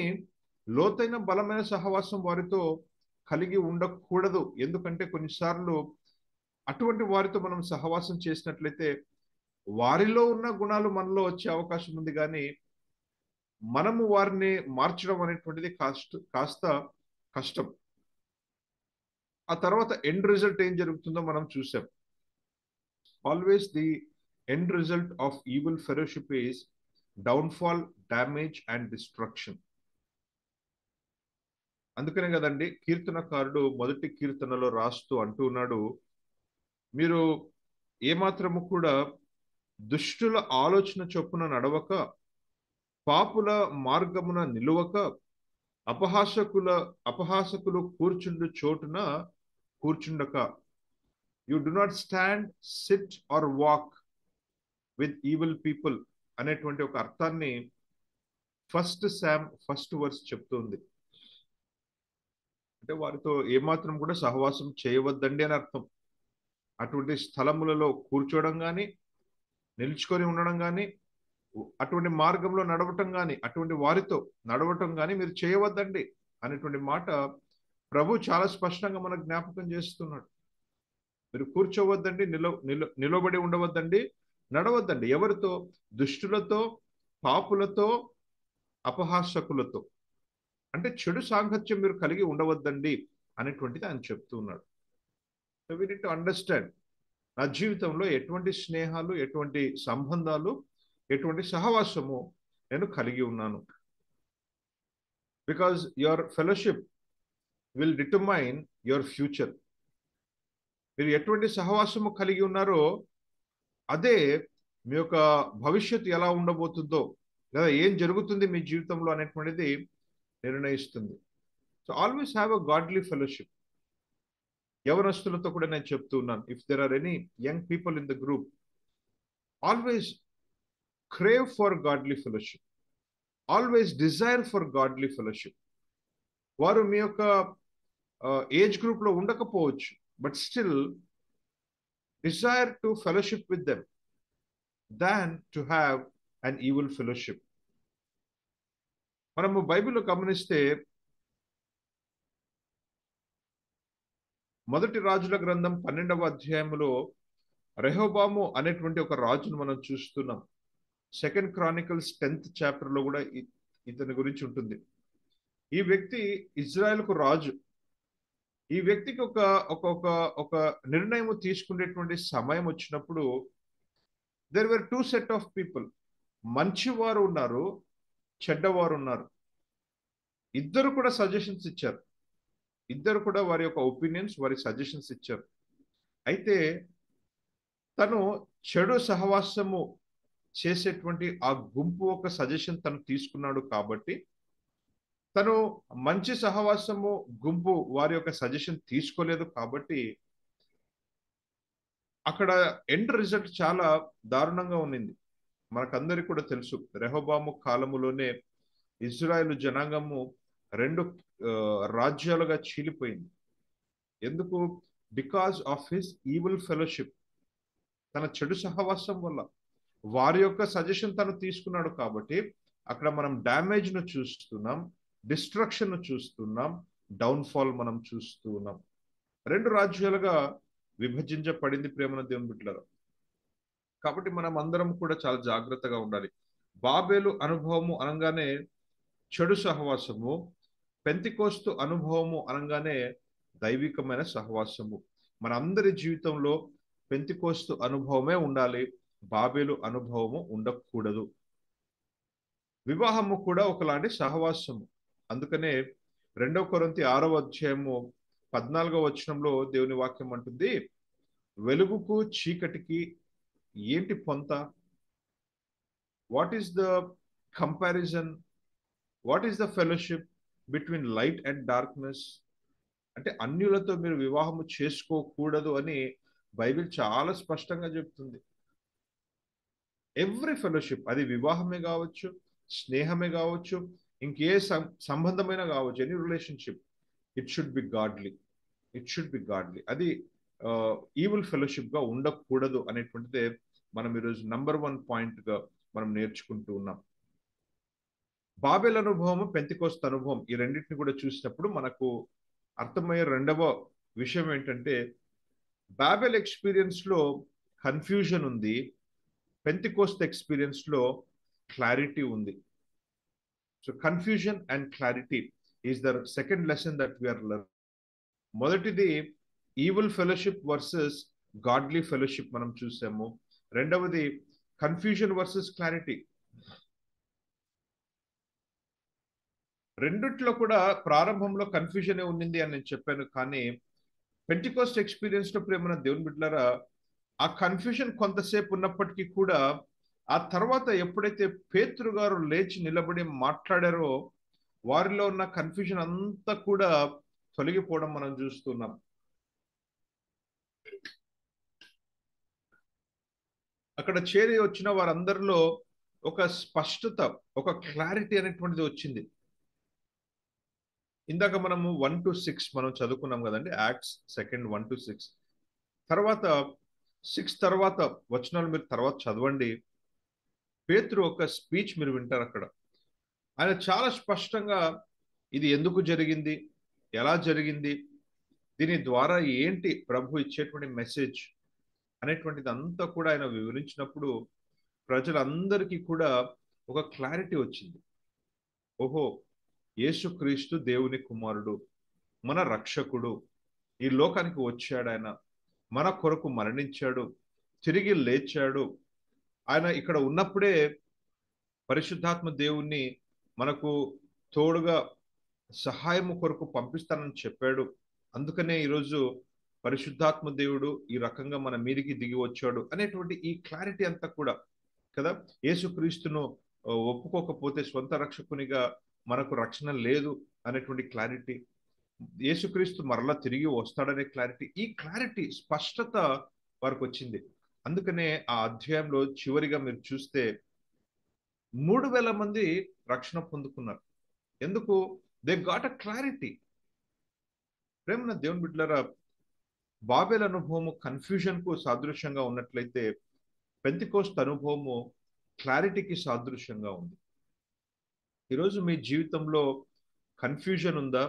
లోతైన బలమైన సహవాసం వారితో కలిగి ఉండకూడదు. ఎందుకంటే కొన్నిసార్లు అటువంటి వారితో మనం సహవాసం చేసినట్లయితే వారిలో ఉన్న గుణాలు మనలో వచ్చే అవకాశం ఉంది, కానీ మనము వారిని మార్చడం అనేటువంటిది కాస్త కష్టం. ఆ తర్వాత ఎండ్ రిజల్ట్ ఏం జరుగుతుందో మనం చూసాం. Always the end result of evil fellowship is downfall, damage and destruction. అందుకనే కదండి కీర్తనకారుడు మొదటి కీర్తనలో రాస్తూ అంటూ ఉన్నాడు, మీరు ఏమాత్రము కూడా దుష్టుల ఆలోచన చొప్పున నడవక, పాపుల మార్గమున నిలువక, అపహాసకులు కూర్చుండు చోటున కూర్చుండక. You do not stand, sit or walk with evil people అనేటువంటి ఒక అర్థాన్ని ఫస్ట్ వర్స్ చెప్తుంది. అంటే వారితో ఏమాత్రం కూడా సహవాసం చేయవద్దండి అని అర్థం. అటువంటి స్థలములలో కూర్చోవడం కానీ, నిలుచుకొని ఉండడం కానీ, అటువంటి మార్గంలో నడవటం కానీ, అటువంటి వారితో నడవటం కానీ మీరు చేయవద్దండి అనేటువంటి మాట ప్రభు చాలా స్పష్టంగా మనకు జ్ఞాపకం చేస్తున్నాడు. మీరు కూర్చోవద్దండి, నిలబడి ఉండవద్దండి, నడవద్దండి. ఎవరితో? దుష్టులతో, పాపులతో, అపహాసకులతో. అంటే చెడు సాంగత్యం మీరు కలిగి ఉండవద్దండి అనేటువంటిది ఆయన చెప్తూ ఉన్నాడు. So we need to understand, నా జీవితంలో ఎటువంటి స్నేహాలు, ఎటువంటి సంబంధాలు, ఎటువంటి సహవాసము నేను కలిగి ఉన్నాను. Because your fellowship will determine your future. మీరు ఎటువంటి సహవాసము కలిగి ఉన్నారో అదే మీ యొక్క భవిష్యత్తు ఎలా ఉండబోతుందో, లేదా ఏం జరుగుతుంది మీ జీవితంలో అనేటువంటిది నిర్ణయిస్తుంది. So always have a godly fellowship. యవనస్తులతో కూడా నేను చెప్తూ ఉన్నాను, if there are any young people in the group, always crave for godly fellowship, always desire for godly fellowship. వారు మీ యొక్క ఏజ్ గ్రూప్ లో ఉండకపోవచ్చు, but still desire to fellowship with them than to have an evil fellowship. మనము బైబిల్లో గమనిస్తే మొదటి రాజుల గ్రంథం 12వ అధ్యాయంలో రెహోబాము అనేటువంటి ఒక రాజును మనం చూస్తున్నాం. సెకండ్ క్రానికల్స్ 10th చాప్టర్ లో కూడా ఇతని గురించి ఉంటుంది. ఈ వ్యక్తి ఇజ్రాయెల్కు రాజు. ఈ వ్యక్తికి ఒక నిర్ణయం తీసుకునేటువంటి సమయం వచ్చినప్పుడు there were 2 set of people. మంచివారు ఉన్నారు, చెడ్డవారు ఉన్నారు. ఇద్దరు కూడా సజెషన్స్ ఇచ్చారు. ఇద్దరు కూడా వారి యొక్క ఒపీనియన్స్, వారి సజెషన్స్ ఇచ్చారు. అయితే తను చెడు సహవాసము చేసేటువంటి ఆ గుంపు ఒక సజెషన్ తను తీసుకున్నాడు కాబట్టి, తను మంచి సహవాసము గుంపు వారి యొక్క సజెషన్ తీసుకోలేదు కాబట్టి అక్కడ ఎండ్ రిజల్ట్ చాలా దారుణంగా ఉన్నింది. మనకందరికి కూడా తెలుసు, రెహోబాము కాలములోనే ఇజ్రాయేలు జనాంగము రెండు రాజ్యాలుగా చీలిపోయింది. ఎందుకు? Because of his evil fellowship. తన చెడు సహవాసం వల్ల, వారి యొక్క సజెషన్ తను తీసుకున్నాడు కాబట్టి అక్కడ మనం డ్యామేజ్ ను చూస్తున్నాం, డిస్ట్రక్షన్ ను చూస్తున్నాం, డౌన్ఫాల్ మనం చూస్తూ ఉన్నాం. రెండు రాజ్యాలుగా విభజించబడింది ప్రేమన దేవుని బిడ్డలారా. కాబట్టి మనం అందరం కూడా చాలా జాగ్రత్తగా ఉండాలి. బాబేలు అనుభవము అనగానే చెడు సహవాసము, పెంతెకోస్తు అనుభవము అనగానే దైవికమైన సహవాసము. మనందరి జీవితంలో పెంతెకోస్తు అనుభవమే ఉండాలి, బాబేలు అనుభవము ఉండకూడదు. వివాహము కూడా ఒకలాంటి సహవాసము. అందుకనే 2 కొరింథీ 6వ అధ్యాయము 14వ వచనంలో దేవుని వాక్యం అంటుంది, వెలుగుకు చీకటికి ఏంటి పొంత? What is the comparison? What is the fellowship between light and darkness? అంటే అన్యులతో మీరు వివాహము చేసుకోకూడదు అని బైబిల్ చాలా స్పష్టంగా చెప్తుంది. ఎవ్రీ ఫెలోషిప్, అది వివాహమే కావచ్చు, స్నేహమే కావచ్చు, ఇంకే సంబంధమైన కావచ్చు, any relationship, it should be godly. It should be godly. అది ఈవిల్ ఫెలోషిప్ గా ఉండకూడదు అనేటువంటిదే మనం ఈరోజు నంబర్ 1 పాయింట్ గా మనం నేర్చుకుంటూ ఉన్నాం. బాబేల్ అనుభవము, పెంతెకోస్తు అనుభవం, ఈ రెండింటిని కూడా చూసినప్పుడు మనకు అర్థమయ్యే రెండవ విషయం ఏంటంటే, బాబెల్ ఎక్స్పీరియన్స్ లో కన్ఫ్యూజన్ ఉంది, పెంతెకోస్తు ఎక్స్పీరియన్స్ లో క్లారిటీ ఉంది. So confusion and clarity is the second lesson that we are learning. మొదటిది evil fellowship versus godly fellowship మనం చూసాము. రెండవది కన్ఫ్యూజన్ వర్సెస్ క్లారిటీ. రెండిట్లో కూడా ప్రారంభంలో కన్ఫ్యూజనే ఉండింది అని నేను చెప్పాను. కానీ పెంటెకోస్ట్ ఎక్స్పీరియన్స్ లో ప్రేమన దేవుని బిడ్డలారా, ఆ కన్ఫ్యూజన్ కొంతసేపు ఉన్నప్పటికీ కూడా ఆ తర్వాత ఎప్పుడైతే పేతురు గారు లేచి నిలబడి మాట్లాడారో, వారిలో ఉన్న కన్ఫ్యూజన్ అంతా కూడా తొలగిపోవడం మనం చూస్తున్నాం. అక్కడ చేరి వచ్చిన వారందరిలో ఒక స్పష్టత, ఒక క్లారిటీ అనేటువంటిది వచ్చింది. ఇందాక మనము 1 to 6 మనం చదువుకున్నాం కదండి, యాక్ట్స్ 2 1 to 6. తర్వాత 6 తర్వాత వచనాలు మీరు తర్వాత చదవండి. పేతురు ఒక స్పీచ్ మీరు వింటారు. అక్కడ ఆయన చాలా స్పష్టంగా ఇది ఎందుకు జరిగింది, ఎలా జరిగింది, దీని ద్వారా ఏంటి ప్రభు ఇచ్చేటువంటి మెసేజ్ అనేటువంటిది అంతా కూడా ఆయన వివరించినప్పుడు ప్రజలందరికీ కూడా ఒక క్లారిటీ వచ్చింది. ఓహో, యేసుక్రీస్తు దేవుని కుమారుడు, మన రక్షకుడు, ఈ లోకానికి వచ్చాడు, ఆయన మన కొరకు మరణించాడు, తిరిగి లేచాడు. ఆయన ఇక్కడ ఉన్నప్పుడే పరిశుద్ధాత్మ దేవుణ్ణి మనకు తోడుగా సహాయము కొరకు పంపిస్తానని చెప్పాడు. అందుకనే ఈరోజు పరిశుద్ధాత్మ దేవుడు ఈ రకంగా మన మీదికి దిగి వచ్చాడు అనేటువంటి ఈ క్లారిటీ అంతా కూడా కదా. యేసుక్రీస్తును ఒప్పుకోకపోతే స్వంత రక్షకునిగా మనకు రక్షణ లేదు అనేటువంటి క్లారిటీ, యేసుక్రీస్తు మరలా తిరిగి వస్తాడనే క్లారిటీ, ఈ క్లారిటీ స్పష్టత వారికి వచ్చింది. అందుకనే ఆ అధ్యాయంలో చివరిగా మీరు చూస్తే 3,000 మంది రక్షణ పొందుకున్నారు. ఎందుకు? They got a clarity. ప్రేమన దేవుని బిడ్డలారా, బాబెల్ అనుభవము కన్ఫ్యూజన్ కు సాదృశ్యంగా ఉన్నట్లయితే పెంతెకోస్తు అనుభవము క్లారిటీకి సాదృశ్యంగా ఉంది. ఈరోజు మీ జీవితంలో కన్ఫ్యూజన్ ఉందా,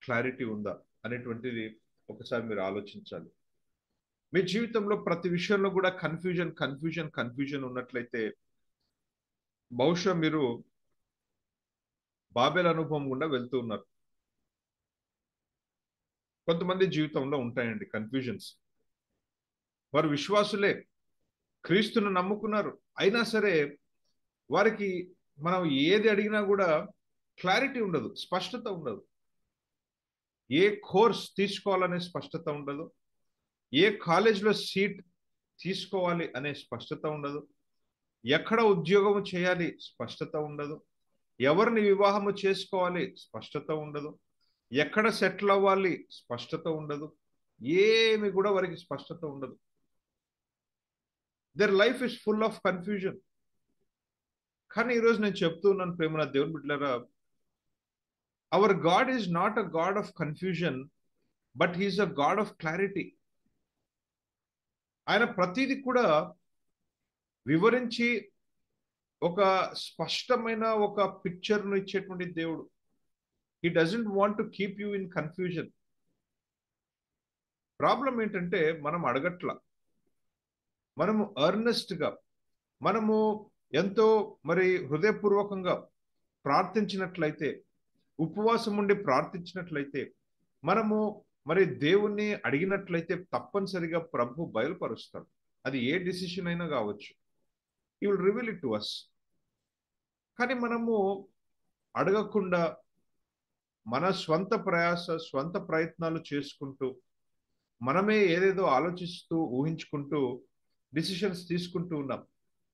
క్లారిటీ ఉందా అనేటువంటిది ఒకసారి మీరు ఆలోచించాలి. మీ జీవితంలో ప్రతి విషయంలో కూడా కన్ఫ్యూజన్ కన్ఫ్యూజన్ కన్ఫ్యూజన్ ఉన్నట్లయితే బహుశా మీరు బాబెల్ అనుభవం గుండా వెళ్తూ ఉన్నారు. కొంతమంది జీవితంలో ఉంటాయండి కన్ఫ్యూజన్స్. వారు విశ్వాసులే, క్రీస్తును నమ్ముకున్నారు, అయినా సరే వారికి మనం ఏది అడిగినా కూడా క్లారిటీ ఉండదు, స్పష్టత ఉండదు. ఏ కోర్స్ తీసుకోవాలనే స్పష్టత ఉండదు, ఏ కాలేజ్లో సీట్ తీసుకోవాలి అనే స్పష్టత ఉండదు, ఎక్కడ ఉద్యోగం చేయాలి స్పష్టత ఉండదు, ఎవరిని వివాహము చేసుకోవాలి స్పష్టత ఉండదు, ఎక్కడ సెటిల్ అవ్వాలి స్పష్టత ఉండదు, ఏమి కూడా వారికి స్పష్టత ఉండదు. Their life is full of confusion. కానీ ఈరోజు నేను చెప్తూ ఉన్నాను ప్రేమన దేవుని బిడ్డలారా, our God is not a God of confusion, but he's a God of clarity. ఆయన ప్రతిదీ కూడా వివరించి ఒక స్పష్టమైన ఒక పిక్చర్ను ఇచ్చేటువంటి దేవుడు. He doesn't want to keep you in confusion. Problem ఏంటంటే మనం అడగట్ల, మనము ఎర్నెస్ట్గా, మనము ఎంతో మరి హృదయపూర్వకంగా ప్రార్థించినట్లయితే, ఉపవాసం ఉండి ప్రార్థించినట్లయితే, మనము మరి దేవుణ్ణి అడిగినట్లయితే తప్పనిసరిగా ప్రభు బయలుపరుస్తాడు. అది ఏ డిసిషన్ అయినా కావచ్చు. He will reveal it to us. కానీ మనము అడగకుండా మన స్వంత ప్రయాస, స్వంత ప్రయత్నాలు చేసుకుంటూ, మనమే ఏదేదో ఆలోచిస్తూ ఊహించుకుంటూ డిసిషన్స్ తీసుకుంటూ ఉన్నాం,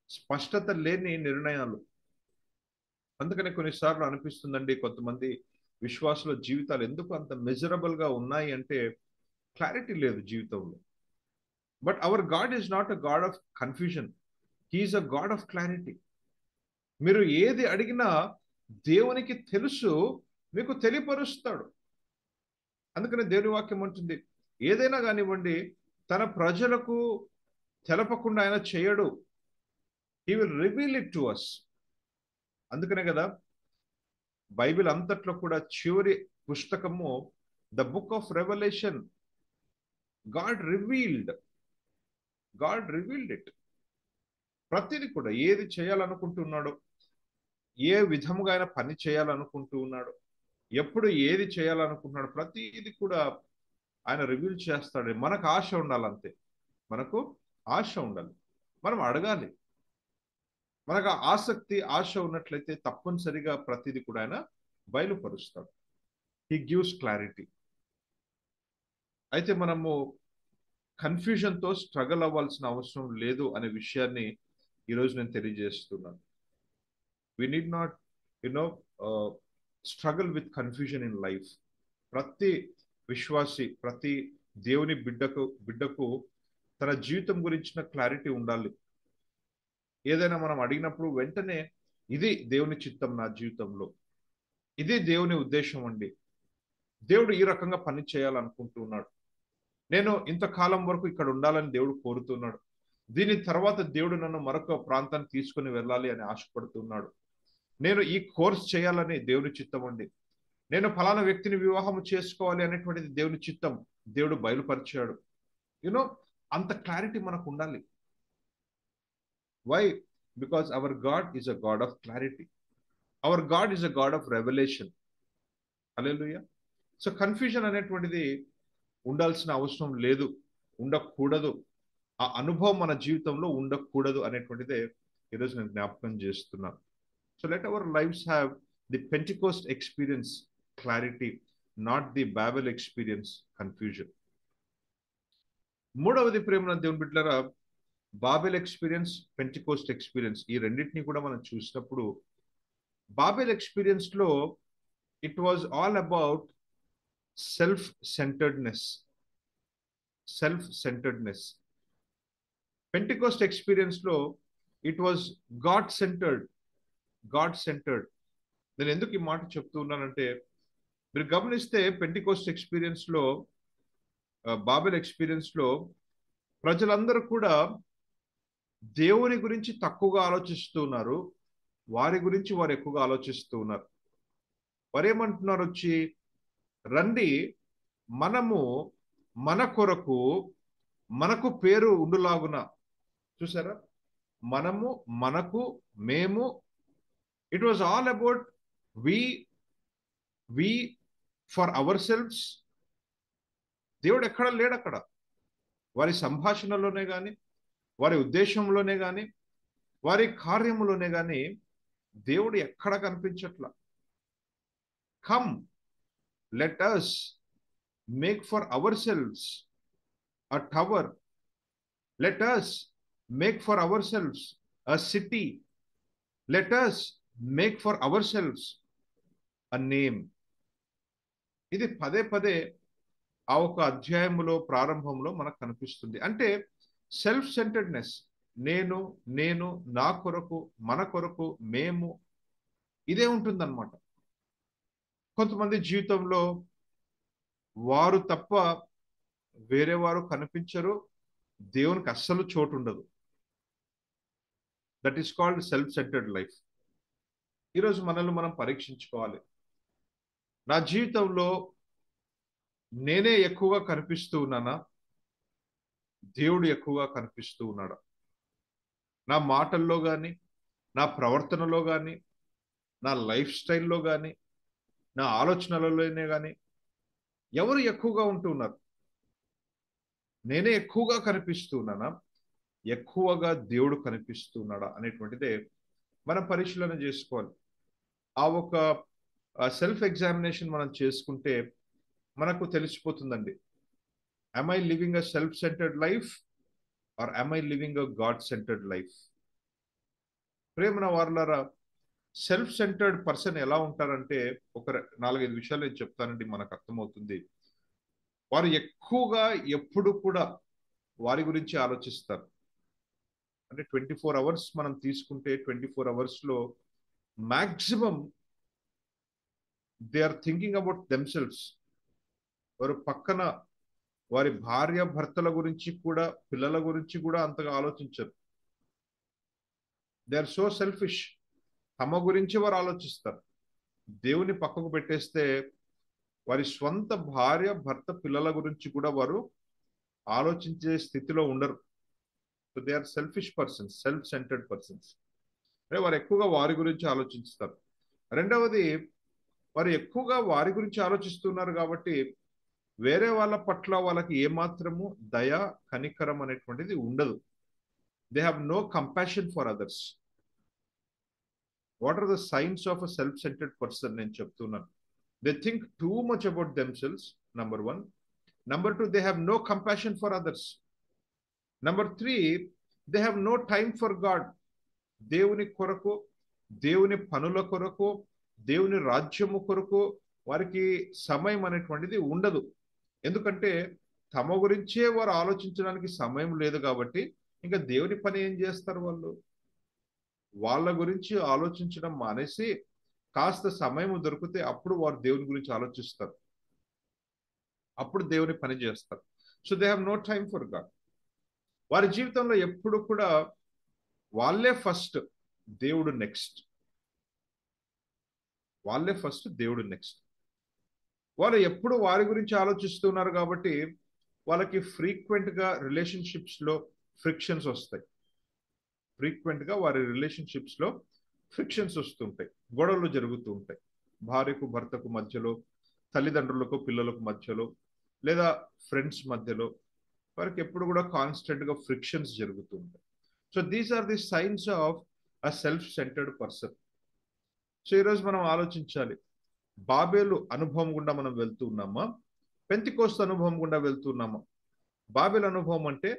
స్పష్టత లేని నిర్ణయాలు. అందుకనే కొన్నిసార్లు అనిపిస్తుందండి, కొంతమంది విశ్వాసుల జీవితాలు ఎందుకు అంత మిజరబుల్ గా ఉన్నాయి అంటే క్లారిటీ లేదు జీవితంలో. But our God is not a God of confusion, he's a God of clarity. మీరు ఏది అడిగినా దేవునికి తెలుసు, మీకు తెలియపరుస్తాడు. అందుకనే దేవుని వాక్యం ఉంటుంది, ఏదైనా కానివ్వండి తన ప్రజలకు తెలపకుండా ఆయన చేయడు. He will reveal it to us. అందుకనే కదా బైబిల్ అంతట్లో కూడా చివరి పుస్తకము the book of revolution. God revealed it. ప్రతిదీ కూడా ఏది చేయాలనుకుంటున్నాడో, ఏ విధముగా ఆయన పని చేయాలనుకుంటూ ఉన్నాడు, ఎప్పుడు ఏది చేయాలనుకుంటున్నాడు, ప్రతిదీ కూడా ఆయన రివీల్ చేస్తాడు. మనకు ఆశ ఉండాలి, అంతే. మనకు ఆశ ఉండాలి, మనం అడగాలి. మనకు ఆసక్తి, ఆశ ఉన్నట్లయితే తప్పనిసరిగా ప్రతిదీ కూడా ఆయన బయలుపరుస్తాడు. He gives clarity. అయితే మనము కన్ఫ్యూజన్తో స్ట్రగల్ అవ్వాల్సిన అవసరం లేదు అనే విషయాన్ని ఈరోజు నేను తెలియజేస్తున్నాను. We need not struggle with confusion in life. ప్రతి విశ్వాసి, ప్రతి దేవుని బిడ్డకు తన జీవితం గురించిన క్లారిటీ ఉండాలి. ఏదైనా మనం అడిగినప్పుడు వెంటనే ఇది దేవుని చిత్తం నా జీవితంలో, ఇది దేవుని ఉద్దేశం అండి, దేవుడు ఈ రకంగా పని చేయాలనుకుంటున్నాడు, నేను ఇంతకాలం వరకు ఇక్కడ ఉండాలని దేవుడు కోరుతున్నాడు, దీని తర్వాత దేవుడు నన్ను మరొక ప్రాంతాన్ని తీసుకుని వెళ్ళాలి అని ఆశపడుతున్నాడు, నేను ఈ కోర్స్ చేయాలని దేవుని చిత్తం అండి, నేను ఫలానా వ్యక్తిని వివాహం చేసుకోవాలి అనేటువంటిది దేవుని చిత్తం, దేవుడు బయలుపరిచాడు. అంత క్లారిటీ మనకు ఉండాలి. Why? Because our God is a God of clarity. Our God is a God of revolution. Hallelujah. So confusion అనేటువంటిది ఉండాల్సిన అవసరం లేదు, ఉండకూడదు. ఆ అనుభవం మన జీవితంలో ఉండకూడదు అనేటువంటిదే ఈరోజు నేను జ్ఞాపకం చేస్తున్నాను. So let our lifes have the Pentecost experience clarity, not the Babel experience confusion. మూడవది ప్రేమ దేవుని బిడ్డలారా, బాబెల్ ఎక్స్పీరియన్స్, పెంటికోస్ట్ ఎక్స్పీరియన్స్, ఈ రెండింటినీ కూడా మనం చూసినప్పుడు బాబెల్ ఎక్స్పీరియన్స్ లో it was all about self centredness. Pentecost experience లో ఇట్ వాజ్ గాడ్ సెంటర్డ్. నేను ఎందుకు ఈ మాట చెప్తూ ఉన్నానంటే, మీరు గమనిస్తే పెంటికోస్ట్ ఎక్స్పీరియన్స్ లో, బాబెల్ ఎక్స్పీరియన్స్ లో ప్రజలందరూ కూడా దేవుని గురించి తక్కువగా ఆలోచిస్తూ ఉన్నారు, వారి గురించి వారు ఎక్కువగా ఆలోచిస్తూ ఉన్నారు. వారేమంటున్నారు వచ్చి, రండి మనము మన కొరకు మనకు పేరు ఉండులాగున. చూసారా, మనము, మనకు, మేము. It was all about we for our selves. దేవుడు ఎక్కడ లేడు అక్కడ. వారి సంభాషణలోనే కానీ, వారి ఉద్దేశంలోనే కానీ, వారి కార్యములోనే కానీ దేవుడు ఎక్కడ కనిపించట్లా. Come let us make for ourselves a tower. Let us make for ourselves a city. Let us make for ourselves a name. ఇది పదే పదే ఆ ఒక అధ్యాయములో ప్రారంభంలో మనకు కనిపిస్తుంది. అంటే సెల్ఫ్ సెంటర్డ్నెస్, నేను, నా కొరకు, మన కొరకు, మేము, ఇదే ఉంటుందన్నమాట. కొంతమంది జీవితంలో వారు తప్ప వేరే వారు కనిపించరు, దేవునికి అస్సలు చోటు ఉండదు. That is called self centred life. ఈరోజు మనల్ని మనం పరీక్షించుకోవాలి. నా జీవితంలో నేనే ఎక్కువగా కనిపిస్తూ ఉన్నానా, దేవుడు ఎక్కువగా కనిపిస్తూ ఉన్నాడా? నా మాటల్లో కానీ, నా ప్రవర్తనలో కానీ, నా లైఫ్ స్టైల్లో కానీ, నా ఆలోచనలలోనే కానీ ఎవరు ఎక్కువగా ఉంటూ ఉన్నారు? నేనే ఎక్కువగా కనిపిస్తూ ఉన్నానా, ఎక్కువగా దేవుడు కనిపిస్తూ ఉన్నాడా అనేటువంటిదే మనం పరిశీలన చేసుకోవాలి. ఆ ఒక సెల్ఫ్ ఎగ్జామినేషన్ మనం చేసుకుంటే మనకు తెలిసిపోతుందండి. am I living a self centered life or am I living a God centered life? ప్రేమన వారలారా, సెల్ఫ్ సెంటర్డ్ పర్సన్ ఎలా ఉంటారంటే ఒక 4-5 విషయాలు నేను చెప్తానండి, మనకు అర్థమవుతుంది. వారు ఎక్కువగా ఎప్పుడు కూడా వారి గురించి ఆలోచిస్తారు. అంటే 24 అవర్స్ మనం తీసుకుంటే 24 అవర్స్ లో maximum they are thinking about themselves. వారు పక్కన వారి భార్య భర్తల గురించి కూడా, పిల్లల గురించి కూడా అంతగా ఆలోచించరు. They are so selfish. తమ గురించి వారు ఆలోచిస్తారు. దేవుని పక్కకు పెట్టేస్తే వారి స్వంత భార్య భర్త పిల్లల గురించి కూడా వారు ఆలోచించే స్థితిలో ఉండరు. So they are selfish persons, self centered persons. వారు ఎక్కువగా వారి గురించి ఆలోచిస్తారు. రెండవది, వారు ఎక్కువగా వారి గురించి ఆలోచిస్తున్నారు కాబట్టి వేరే వాళ్ళ పట్ల వాళ్ళకి ఏమాత్రము దయ, కనికరం అనేటువంటిది ఉండదు. They have no compassion for others. What are the signs of a self centered person? నేను చెప్తున్నాను. They think too much about themselves, number 1. Number 2, they have no compassion for others. Number 3, they have no time for God. దేవుని కొరకు, దేవుని పనుల కొరకు, దేవుని రాజ్యము కొరకు వారికి సమయం అనేటువంటిది ఉండదు. ఎందుకంటే తమ గురించే వారు ఆలోచించడానికి సమయం లేదు కాబట్టి ఇంకా దేవుని పని ఏం చేస్తారు? వాళ్ళు వాళ్ళ గురించి ఆలోచించడం మానేసి కాస్త సమయం దొరికితే అప్పుడు వారు దేవుని గురించి ఆలోచిస్తారు, అప్పుడు దేవుని పని చేస్తారు. So they have no time for God. వారి జీవితంలో ఎప్పుడు కూడా వాళ్ళే ఫస్ట్, దేవుడు నెక్స్ట్. వాళ్ళే ఫస్ట్, దేవుడు నెక్స్ట్. వాళ్ళు ఎప్పుడు వారి గురించి ఆలోచిస్తున్నారు కాబట్టి వాళ్ళకి ఫ్రీక్వెంట్ గా రిలేషన్షిప్స్ లో ఫ్రిక్షన్స్ వస్తాయి. ఫ్రీక్వెంట్ గా వారి రిలేషన్షిప్స్ లో ఫ్రిక్షన్స్ వస్తుంటాయి, గొడవలు జరుగుతూ ఉంటాయి. భార్యకు భర్తకు మధ్యలో, తల్లిదండ్రులకు పిల్లలకు మధ్యలో, లేదా ఫ్రెండ్స్ మధ్యలో వారికి ఎప్పుడు కూడా కాన్స్టెంట్ గా ఫ్రిక్షన్స్ జరుగుతూ ఉంటాయి. So these are the signs of a self centered person. So ఈరోజు మనం ఆలోచించాలి, బాబేలు అనుభవం గుండా మనం వెళ్తూ ఉన్నామా, పెంతెకోస్తు అనుభవం గుండా వెళ్తున్నామా? బాబేలు అనుభవం అంటే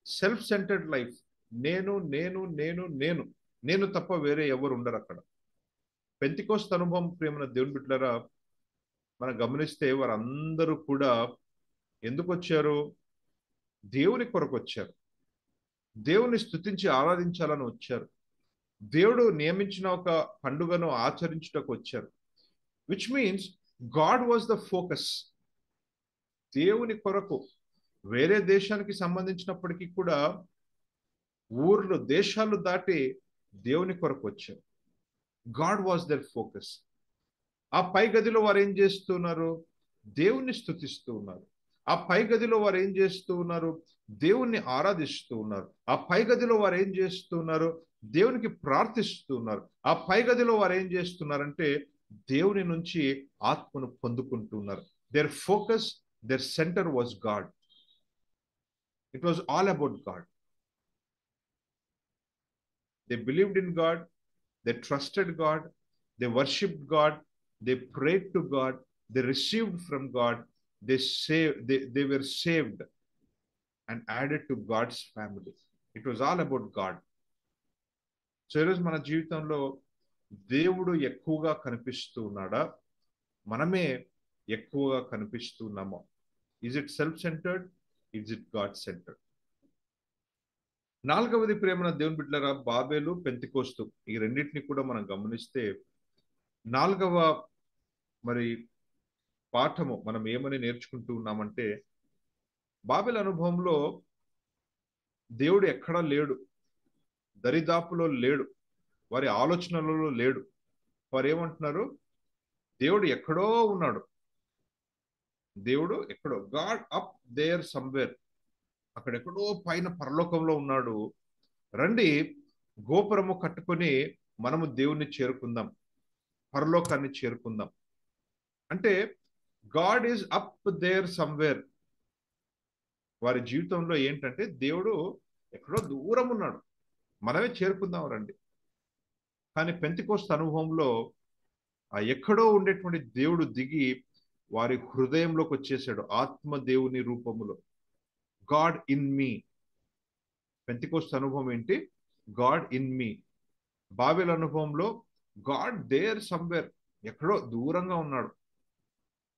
సెల్ఫ్ సెంటర్డ్ లైఫ్. నేను నేను నేను నేను నేను తప్ప వేరే ఎవరు ఉండరు అక్కడ. పెంతెకోస్తు అనుభవం, ప్రేమన దేవుని బిడ్డలారా, మనం గమనిస్తే వారందరూ కూడా ఎందుకు వచ్చారు? దేవుని కొరకు వచ్చారు. దేవుని స్తుతించి ఆరాధించాలని వచ్చారు. దేవుడు నియమించిన ఒక పండుగను ఆచరించుటకు వచ్చారు. Which means God was the focus. దేవుని కొరకు వేరే దేశానికి సంబంధించినప్పటికీ కూడా ఊర్లు, దేశాలు దాటి దేవుని కొరకు వచ్చారు. God was their focus. ఆ పై గదిలో వారు ఏం చేస్తున్నారు? దేవుణ్ణి స్తుతిస్తూ ఉన్నారు. ఆ పై గదిలో వారు ఏం చేస్తూ ఉన్నారు? దేవుణ్ణి ఆరాధిస్తూ ఉన్నారు. ఆ పై గదిలో వారు ఏం చేస్తున్నారు? దేవునికి ప్రార్థిస్తూ ఉన్నారు. ఆ పై గదిలో వారు ఏం చేస్తున్నారంటే దేవుని నుంచి ఆత్మను పొందుకుంటున్నారు. Their focus, their centre was God. It was all about God. They believed in God, they trusted God, they worshipped God, they prayed to God, they received from God, they were saved and added to God's family. It was all about God. So ఈరోజు మన జీవితంలో దేవుడు ఎక్కువగా కనిపిస్తూ ఉన్నాడా, మనమే ఎక్కువగా కనిపిస్తున్నామా? Is it self centred? Is it God centred? నాలుగవది, ప్రేమన దేవుని బిడ్డలారా, బాబేలు, పెంతెకోస్తు, ఈ రెండింటిని కూడా మనం గమనిస్తే 4వ మరి పాఠము మనం ఏమని నేర్చుకుంటూ ఉన్నామంటే, బాబెల్ అనుభవంలో దేవుడు ఎక్కడా లేడు, దరిదాపులో లేడు, వారి ఆలోచనలలో లేడు. వారు ఏమంటున్నారు? దేవుడు ఎక్కడో ఉన్నాడు, దేవుడు ఎక్కడో, గాడ్ అప్ దేర్ సమ్వేర్, అక్కడెక్కడో పైన పరలోకంలో ఉన్నాడు. రండి గోపురము కట్టుకొని మనము దేవుణ్ణి చేరుకుందాం, పరలోకాన్ని చేరుకుందాం. అంటే God is up there somewhere. వారి జీవితంలో ఏంటంటే దేవుడు ఎక్కడో దూరం ఉన్నాడు, మనమే చేరుకుందాం రండి. కానీ పెంతెకోస్తు అనుభవంలో ఆ ఎక్కడో ఉండేటువంటి దేవుడు దిగి వారి హృదయంలోకి వచ్చేసాడు, ఆత్మ దేవుని రూపములో. God in me. పెంతెకోస్తు అనుభవం ఏంటి? God in me. బాబెల్ అనుభవంలో గాడ్ దేర్ సమ్వేర్, ఎక్కడో దూరంగా ఉన్నాడు.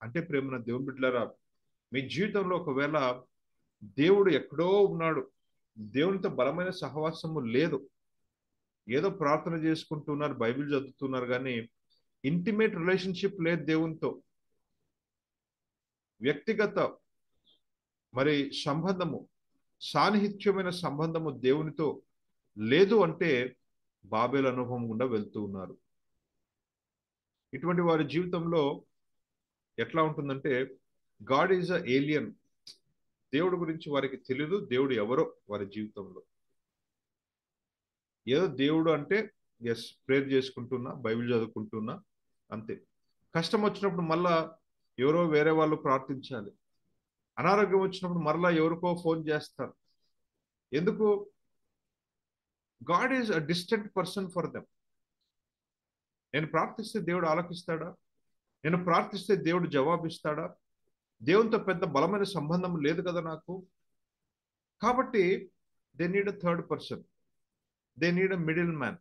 అంటే ప్రేమన దేవుని బిడ్డలారా, మీ జీవితంలో ఒకవేళ దేవుడు ఎక్కడో ఉన్నాడు, దేవునితో బలమైన సహవాసము లేదు, ఏదో ప్రార్థన చేసుకుంటున్నారు, బైబిల్ చదువుతున్నారు, కానీ ఇంటిమేట్ రిలేషన్షిప్ లేదు దేవునితో, వ్యక్తిగత మరి సంబంధము, సాన్నిహిత్యమైన సంబంధము దేవునితో లేదు అంటే బాబెల్ అనుభవం గుండా వెళ్తూ ఉన్నారు. ఇటువంటి వారి జీవితంలో ఎట్లా ఉంటుందంటే, గాడ్ ఈజ్ అ ఏలియన్. దేవుడి గురించి వారికి తెలియదు, దేవుడు ఎవరో వారి జీవితంలో. ఏదో దేవుడు అంటే ఎస్, ప్రేయర్ చేసుకుంటున్నా, బైబిల్ చదువుకుంటున్నా, అంతే. కష్టం వచ్చినప్పుడు మళ్ళా ఎవరో వేరే వాళ్ళు ప్రార్థించాలి, అనారోగ్యం వచ్చినప్పుడు మరలా ఎవరికో ఫోన్ చేస్తారు. ఎందుకు? God is a distant person for them. నేను ప్రార్థిస్తే దేవుడు ఆలకిస్తాడా? నేను ప్రార్థిస్తే దేవుడు జవాబిస్తాడా? దేవునితో పెద్ద బలమైన సంబంధం లేదు కదా నాకు. కాబట్టి they need a third person, they need a middle man.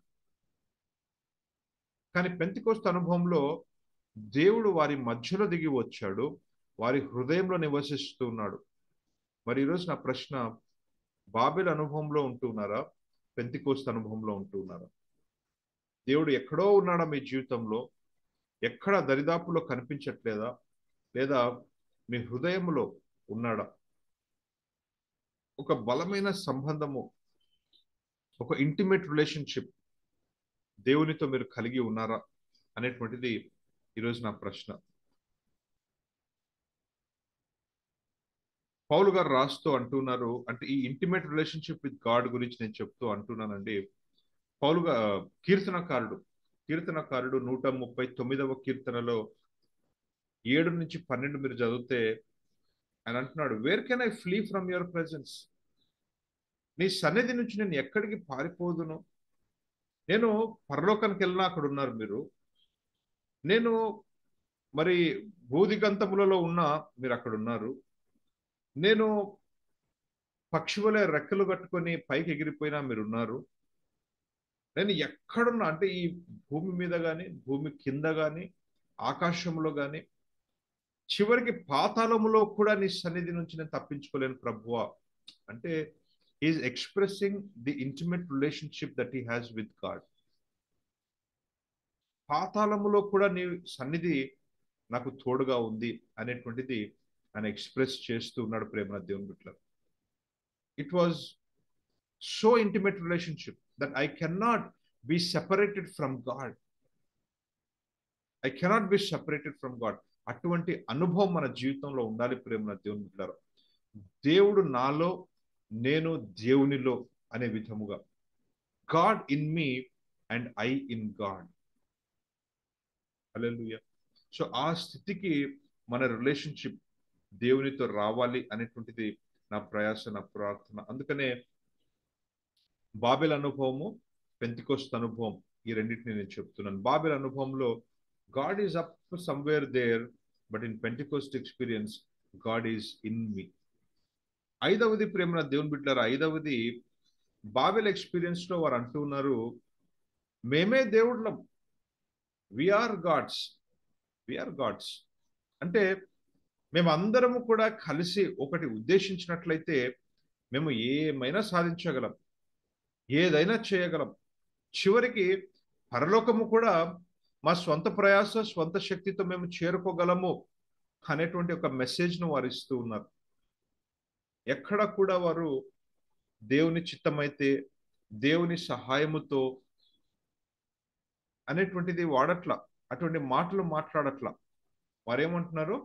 కానీ పెంతెకోస్తు అనుభవంలో దేవుడు వారి మధ్యలో దిగి వచ్చాడు, వారి హృదయంలో నివసిస్తూ ఉన్నాడు. మరి ఈరోజు నా ప్రశ్న, బాబెల్ అనుభవంలో ఉంటున్నారా, పెంతెకోస్తు అనుభవంలో ఉంటున్నారా? దేవుడు ఎక్కడో ఉన్నాడా మీ జీవితంలో? ఎక్కడ దరిదాపులో కనిపించట్లేదా? లేదా మీ హృదయంలో ఉన్నాడా? ఒక బలమైన సంబంధము, ఒక ఇంటిమేట్ రిలేషన్షిప్ దేవునితో మీరు కలిగి ఉన్నారా అనేటువంటిది ఈరోజు నా ప్రశ్న. పౌలు గారు రాస్తూ అంటున్నారు, అంటే ఈ ఇంటిమేట్ రిలేషన్షిప్ విత్ గాడ్ గురించి నేను చెప్తూ అంటున్నానండి. పౌలుగా కీర్తనకారుడు 139వ కీర్తనలో 7-12 మీరు చదివితే ఆయన అంటున్నాడు, where can I flea from your presence? నీ సన్నిధి నుంచి నేను ఎక్కడికి పారిపోదును? నేను పరలోకానికి వెళ్ళినా అక్కడ ఉన్నారు మీరు, నేను మరి భూదిగంతములలో ఉన్నా మీరు అక్కడ ఉన్నారు, నేను పక్షివలే రెక్కలు కట్టుకొని పైకి ఎగిరిపోయినా మీరు ఉన్నారు, నేను ఎక్కడున్నా అంటే ఈ భూమి మీద కానీ, భూమి కింద కానీ, ఆకాశంలో కానీ, చివరికి పాతాళములో కూడా నీ సన్నిధి నుంచి నేను తప్పించుకోలేను ప్రభువా. అంటే is expressing the intimate relationship that he has with God. పాతాళములో కూడా నీ సన్నిధి నాకు తోడుగా ఉంది అనేటువంటిది ఆయన ఎక్స్ప్రెస్ చేస్తూ ఉన్నాడు ప్రేమ దేవుని బిడ్డలారా. It was so intimate relationship that I cannot be separated from God. I cannot be separated from God. అటువంటి అనుభవం మన జీవితంలో ఉండాలి ప్రేమ దేవుని బిడ్డలారా. దేవుడు నాలో, నేను దేవునిలో అనే విధముగా, God in me and I in God. Hallelujah. So ఆ స్థితికి మన రిలేషన్షిప్ దేవునితో రావాలి అనేటువంటిది నా ప్రయాస, నా ప్రార్థన. అందుకనే బాబెల్ అనుభవము, పెంతెకోస్తు అనుభవం, ఈ రెండింటిని నేను చెప్తున్నాను. బాబెల్ అనుభవంలో God is up somewhere there, but in Pentecost experience God is in me. ఐదవది ప్రేమ దేవుని బిడ్డలారా, ఐదవది బాబెల్ ఎక్స్పీరియన్స్ లో వారు అంటూ ఉన్నారు, మేమే దేవుళ్ళం, వీఆర్ గాడ్స్, వీఆర్ గాడ్స్. అంటే మేమందరము కూడా కలిసి ఒకటి ఉద్దేశించినట్లయితే మేము ఏమైనా సాధించగలం, ఏదైనా చేయగలం. చివరికి పరలోకము కూడా మా స్వంత ప్రయాస స్వంత శక్తితో మేము చేరుకోగలము అనేటువంటి ఒక మెసేజ్ను వారు ఇస్తూ ఉన్నారు. ఎక్కడ కూడా వారు దేవుని చిత్తమైతే, దేవుని సహాయముతో అనేటువంటిది వాడట్లా, అటువంటి మాటలు మాట్లాడట్లా. వారేమంటున్నారు?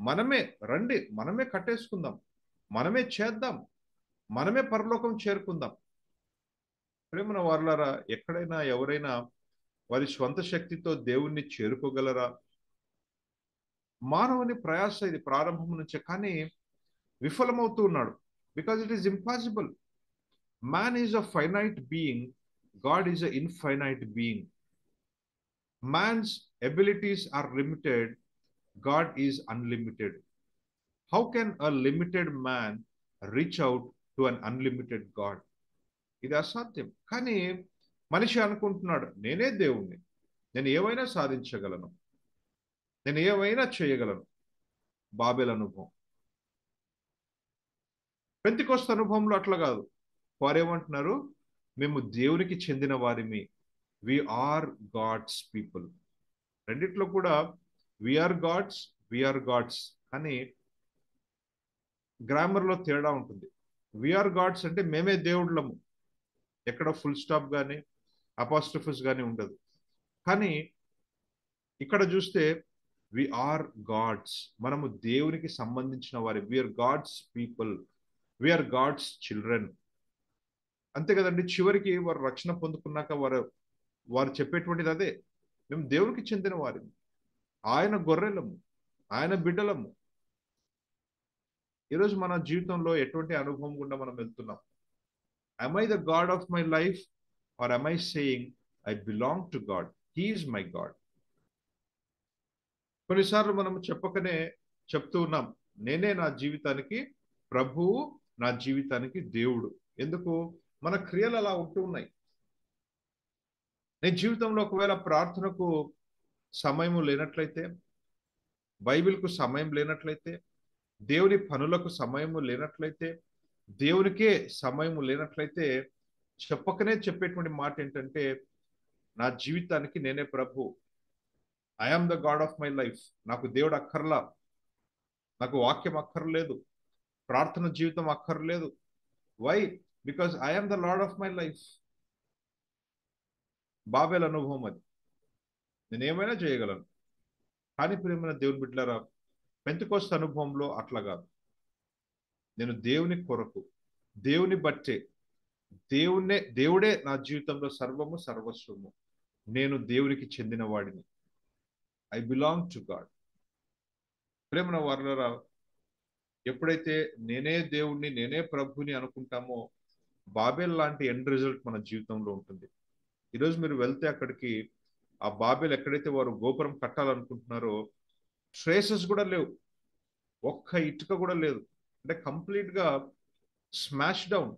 మనమే రండి, మనమే కట్టేసుకుందాం, మనమే చేద్దాం, మనమే పరలోకం చేరుకుందాం. ప్రేమన వారలారా, ఎక్కడైనా ఎవరైనా వారి స్వంత శక్తితో దేవుణ్ణి చేరుకోగలరా? మానవుని ప్రయాస ఇది ప్రారంభం నుంచే, కానీ విఫలమవుతూ ఉన్నాడు. Because it is impossible. Man is a finite being, God is a infinite being. Man's abilities are limited, God is unlimited. How can a limited man reach out to an unlimited God? ఇది అసాధ్యం. కానీ మనిషి అనుకుంటున్నాడు, నేనే దేవుణ్ణి, నేను ఏమైనా సాధించగలను, నేను ఏమైనా చేయగలను. బాబెల్ అనుభవం. పెంతెకోస్తు అనుభవంలో అట్లా కాదు. వారేమంటున్నారు? మేము దేవునికి చెందిన వారిమి, వి ఆర్ గాడ్స్ పీపుల్. రెండిట్లో కూడా వీఆర్ గాడ్స్ అని గ్రామర్లో తేడా ఉంటుంది. వీఆర్ గాడ్స్ అంటే మేమే దేవుళ్ళము, ఎక్కడ ఫుల్ స్టాప్ కానీ అపాస్ట్రఫస్ కానీ ఉండదు. కానీ ఇక్కడ చూస్తే వి ఆర్ గాడ్స్, మనము దేవునికి సంబంధించిన వారి, we're God's people, we're God's children. అంతే కదండి. చివరికి వారు రక్షణ పొందుకున్నాక వారు చెప్పేటువంటిది అదే, మేము దేవునికి చెందిన వారిని, ఆయన గొర్రెలము, ఆయన బిడ్డలము. ఈరోజు మన జీవితంలో ఎటువంటి అనుభవం గుండా మనం వెళ్తున్నాం? am I the God of my life, or am I saying I belong to God, he is my God? కొన్నిసార్లు మనం చెప్పకనే చెప్తూ ఉన్నాం, నేనే నా జీవితానికి ప్రభువు, నా జీవితానికి దేవుడు. ఎందుకు? మన క్రియలు అలా ఉంటూ ఉన్నాయి. నీ జీవితంలో ఒకవేళ ప్రార్థనకు సమయం లేనట్లయితే, బైబిల్కు సమయం లేనట్లయితే, దేవుని పనులకు సమయం లేనట్లయితే, దేవునికే సమయం లేనట్లయితే, చెప్పకనే చెప్పేటువంటి మాట ఏంటంటే, నా జీవితానికి నేనే ప్రభు, I am the God of my life. నాకు దేవుడు అక్కర్లా, నాకు వాక్యం అక్కర్లేదు, ప్రార్థన జీవితం అక్కర్లేదు. Why? Because I am the Lord of my life. Babel అనుభవం అది. నేను ఏమైనా చేయగలను. కానీ ప్రియమైన దేవుని బిడ్డలారా, పెంతెకోస్తు అనుభవంలో అట్లా కాదు. నేను దేవుని కొరకు, దేవుని బట్టే, దేవుడే నా జీవితంలో సర్వము సర్వస్వము, నేను దేవునికి చెందిన వాడిని, ఐ బిలాంగ్ టు గాడ్. ప్రేమన వారలారా, ఎప్పుడైతే నేనే దేవుణ్ణి, నేనే ప్రభుని అనుకుంటామో, బాబెల్ లాంటి ఎండ్ రిజల్ట్ మన జీవితంలో ఉంటుంది. ఈరోజు మీరు వెళ్తే అక్కడికి, ఆ బాబెల్ ఎక్కడైతే వారు గోపురం కట్టాలనుకుంటున్నారో, ట్రేసెస్ కూడా లేవు, ఒక్క ఇటుక కూడా లేదు. అంటే కంప్లీట్గా smash down,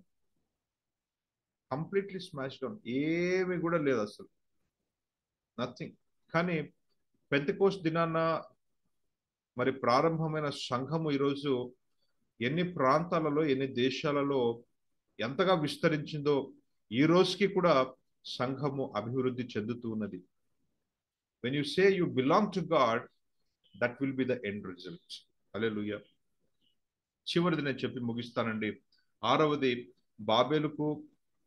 completely smash down, ఏమి కూడా లేదు అసలు, నథింగ్. కానీ పెంతెకోస్తు దినాన మరి ప్రారంభమైన సంఘము ఈరోజు ఎన్ని ప్రాంతాలలో, ఎన్ని దేశాలలో ఎంతగా విస్తరించిందో, ఈ రోజుకి కూడా సంఘము అభివృద్ధి చెందుతూ ఉన్నది. When you say you belong to God, that will be the end result. Hallelujah. చివరిది నేను చెప్పి ముగిస్తానండి. 6వది, బాబేలుకు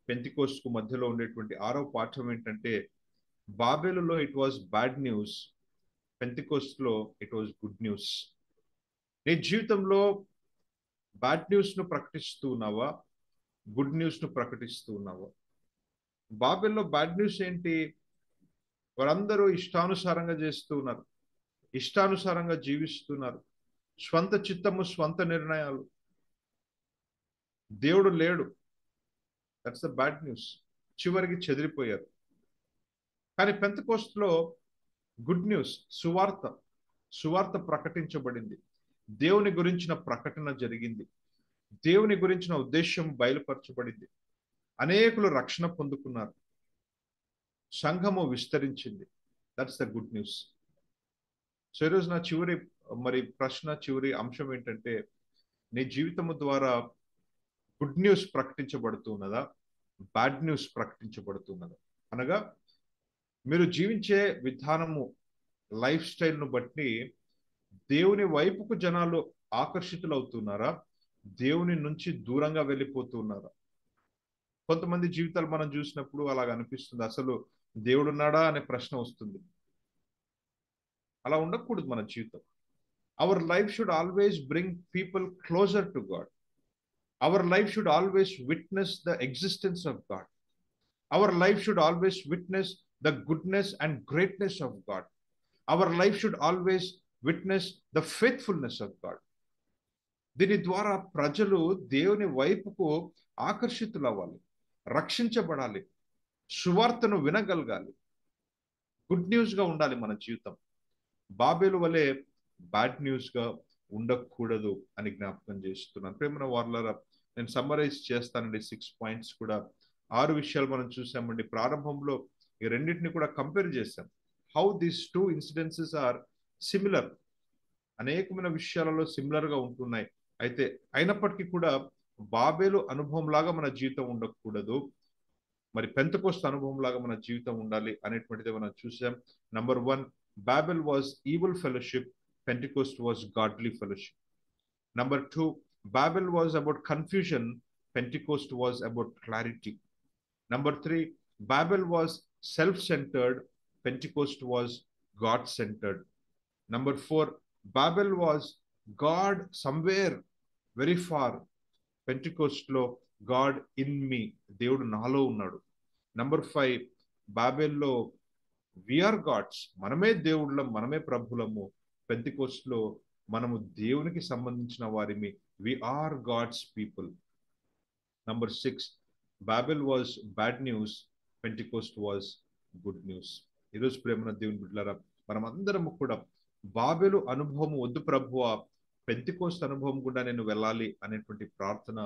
పెంతెకోస్తుకు మధ్యలో ఉండేటువంటి 6వ పాఠం ఏంటంటే, బాబేలులో ఇట్ వాజ్ బ్యాడ్ న్యూస్, పెంతెకోస్తులో ఇట్ వాజ్ గుడ్ న్యూస్. నీ జీవితంలో బ్యాడ్ న్యూస్ ను ప్రకటిస్తూ ఉన్నావా, గుడ్ న్యూస్ ను ప్రకటిస్తూ ఉన్నావా? బాబెల్లో బ్యాడ్ న్యూస్ ఏంటి? వారందరూ ఇష్టానుసారంగా చేస్తూ ఉన్నారు, ఇష్టానుసారంగా జీవిస్తున్నారు, స్వంత చిత్తము, స్వంత నిర్ణయాలు, దేవుడు లేడు. That's the bad news. చివరికి చెదిరిపోయారు. కానీ పెంతెకోస్తులో గుడ్ న్యూస్, సువార్త ప్రకటించబడింది, దేవుని గురించిన ప్రకటన జరిగింది, దేవుని గురించిన ఉద్దేశం బయలుపరచబడింది, అనేకులు రక్షణ పొందుకున్నారు, సంఘము విస్తరించింది. That's the good news. So ఈరోజు నా చివరి ప్రశ్న, చివరి అంశం ఏంటంటే, నీ జీవితము ద్వారా గుడ్ న్యూస్ ప్రకటించబడుతున్నదా, బ్యాడ్ న్యూస్ ప్రకటించబడుతున్నదా? అనగా మీరు జీవించే విధానము, లైఫ్ స్టైల్ను బట్టి దేవుని వైపుకు జనాలు ఆకర్షితులవుతున్నారా, దేవుని నుంచి దూరంగా వెళ్ళిపోతున్నారా? కొంతమంది జీవితాలు మనం చూసినప్పుడు అలాగ అనిపిస్తుంది, అసలు దేవుడు ఉన్నాడా అనే ప్రశ్న వస్తుంది. అలా ఉండకూడదు మన జీవితం. Our life should always bring people closer to God. Our life should always witness the existence of God. Our life should always witness the goodness and greatness of God. Our life should always witness the faithfulness of God. దీని ద్వారా ప్రజలు దేవుని వైపుకు ఆకర్షితులవ్వాలి, రక్షించబడాలి, సువార్తను వినగలగాలి, good news గా ఉండాలి మన జీవితం. బాబేలు వలె బ్యాడ్ న్యూస్ గా ఉండకూడదు అని జ్ఞాపకం చేస్తున్నాను. ప్రేమన వార్లారా, నేను సమ్మరైజ్ చేస్తానండి. 6 పాయింట్స్ కూడా, 6 విషయాలు మనం చూసామండి. ప్రారంభంలో ఈ రెండింటిని కూడా కంపేర్ చేశాం. How these 2 incidences are similar. అనేకమైన విషయాలలో సిమిలర్ గా ఉంటున్నాయి. అయితే అయినప్పటికీ కూడా బాబేలు అనుభవం లాగా మన జీవితం ఉండకూడదు, మరి పెంతెకోస్తు అనుభవం లాగా మన జీవితం ఉండాలి అనేటువంటిది మనం చూసాం. Number 1, Babel was evil fellowship, Pentecost was godly fellowship. Number 2, Babel was about confusion, Pentecost was about clarity. Number 3, Babel was self-centered, Pentecost was God-centered. Number 4, Babel was God somewhere very far, Pentecost lo God in me, దేవుడు నాలో ఉన్నాడు. Number 5, Babel లో we are gods, మనమే దేవుళ్ళం, మనమే ప్రభులము. Pentecost లో మనము దేవునికి సంబంధించిన వారిమి, we are God's people. Number 6, Babel was bad news, Pentecost was good news. ఈరోజు ప్రేమన దేవుని బిడ్డలారా, మనం అందరము కూడా బాబెలు అనుభవం వద్దు ప్రభువా, పెంతెకోస్తు అనుభవం కూడా నేను వెళ్ళాలి అనేటువంటి ప్రార్థన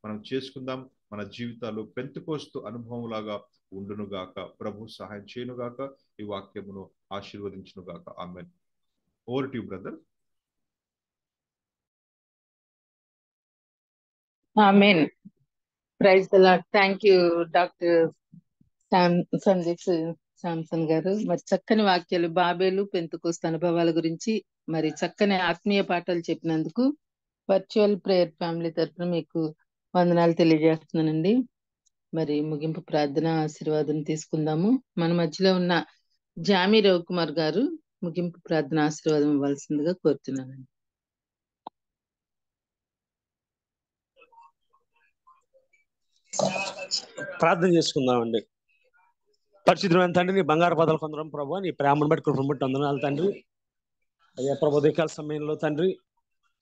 మనం చేసుకుందాం. మన జీవితాలు పెంతెకోస్తు అనుభవం లాగా ఉండునుగాక. ప్రభు సహాయం చేయనుగాక. ఈ వాక్యమును ఆశీర్వదించునుగాక. Amen. Over to you brother. Amen. Praise the Lord. Thank you doctor Sandeep Samson గారు. మరి చక్కని వాక్యాలు, బాబేలు పెంతెకోస్తు అనుభవాల గురించి మరి చక్కని ఆత్మీయ పాఠాలు చెప్పినందుకు వర్చువల్ ప్రేయర్ ఫ్యామిలీ తరఫున మీకు వందనాలు తెలియజేస్తున్నానండి. మరి ముగింపు ప్రార్థన ఆశీర్వాదం తీసుకుందాము. మన మధ్యలో ఉన్న జామి రవికుమార్ గారు ముగింపు ప్రార్థన ఆశీర్వాదం ఇవ్వాల్సిందిగా కోరుతున్నానండి. ప్రార్థన చేసుకుందామండి. పరిశుద్ధమైన తండ్రి, నీ బంగారు పదాలు కొందరం ప్రభు, నీ ప్రేమను బట్టి కృపను బట్టి వందనాలు తండ్రి. అయ్యా ప్రభు, ఉదయకాల సమయంలో తండ్రి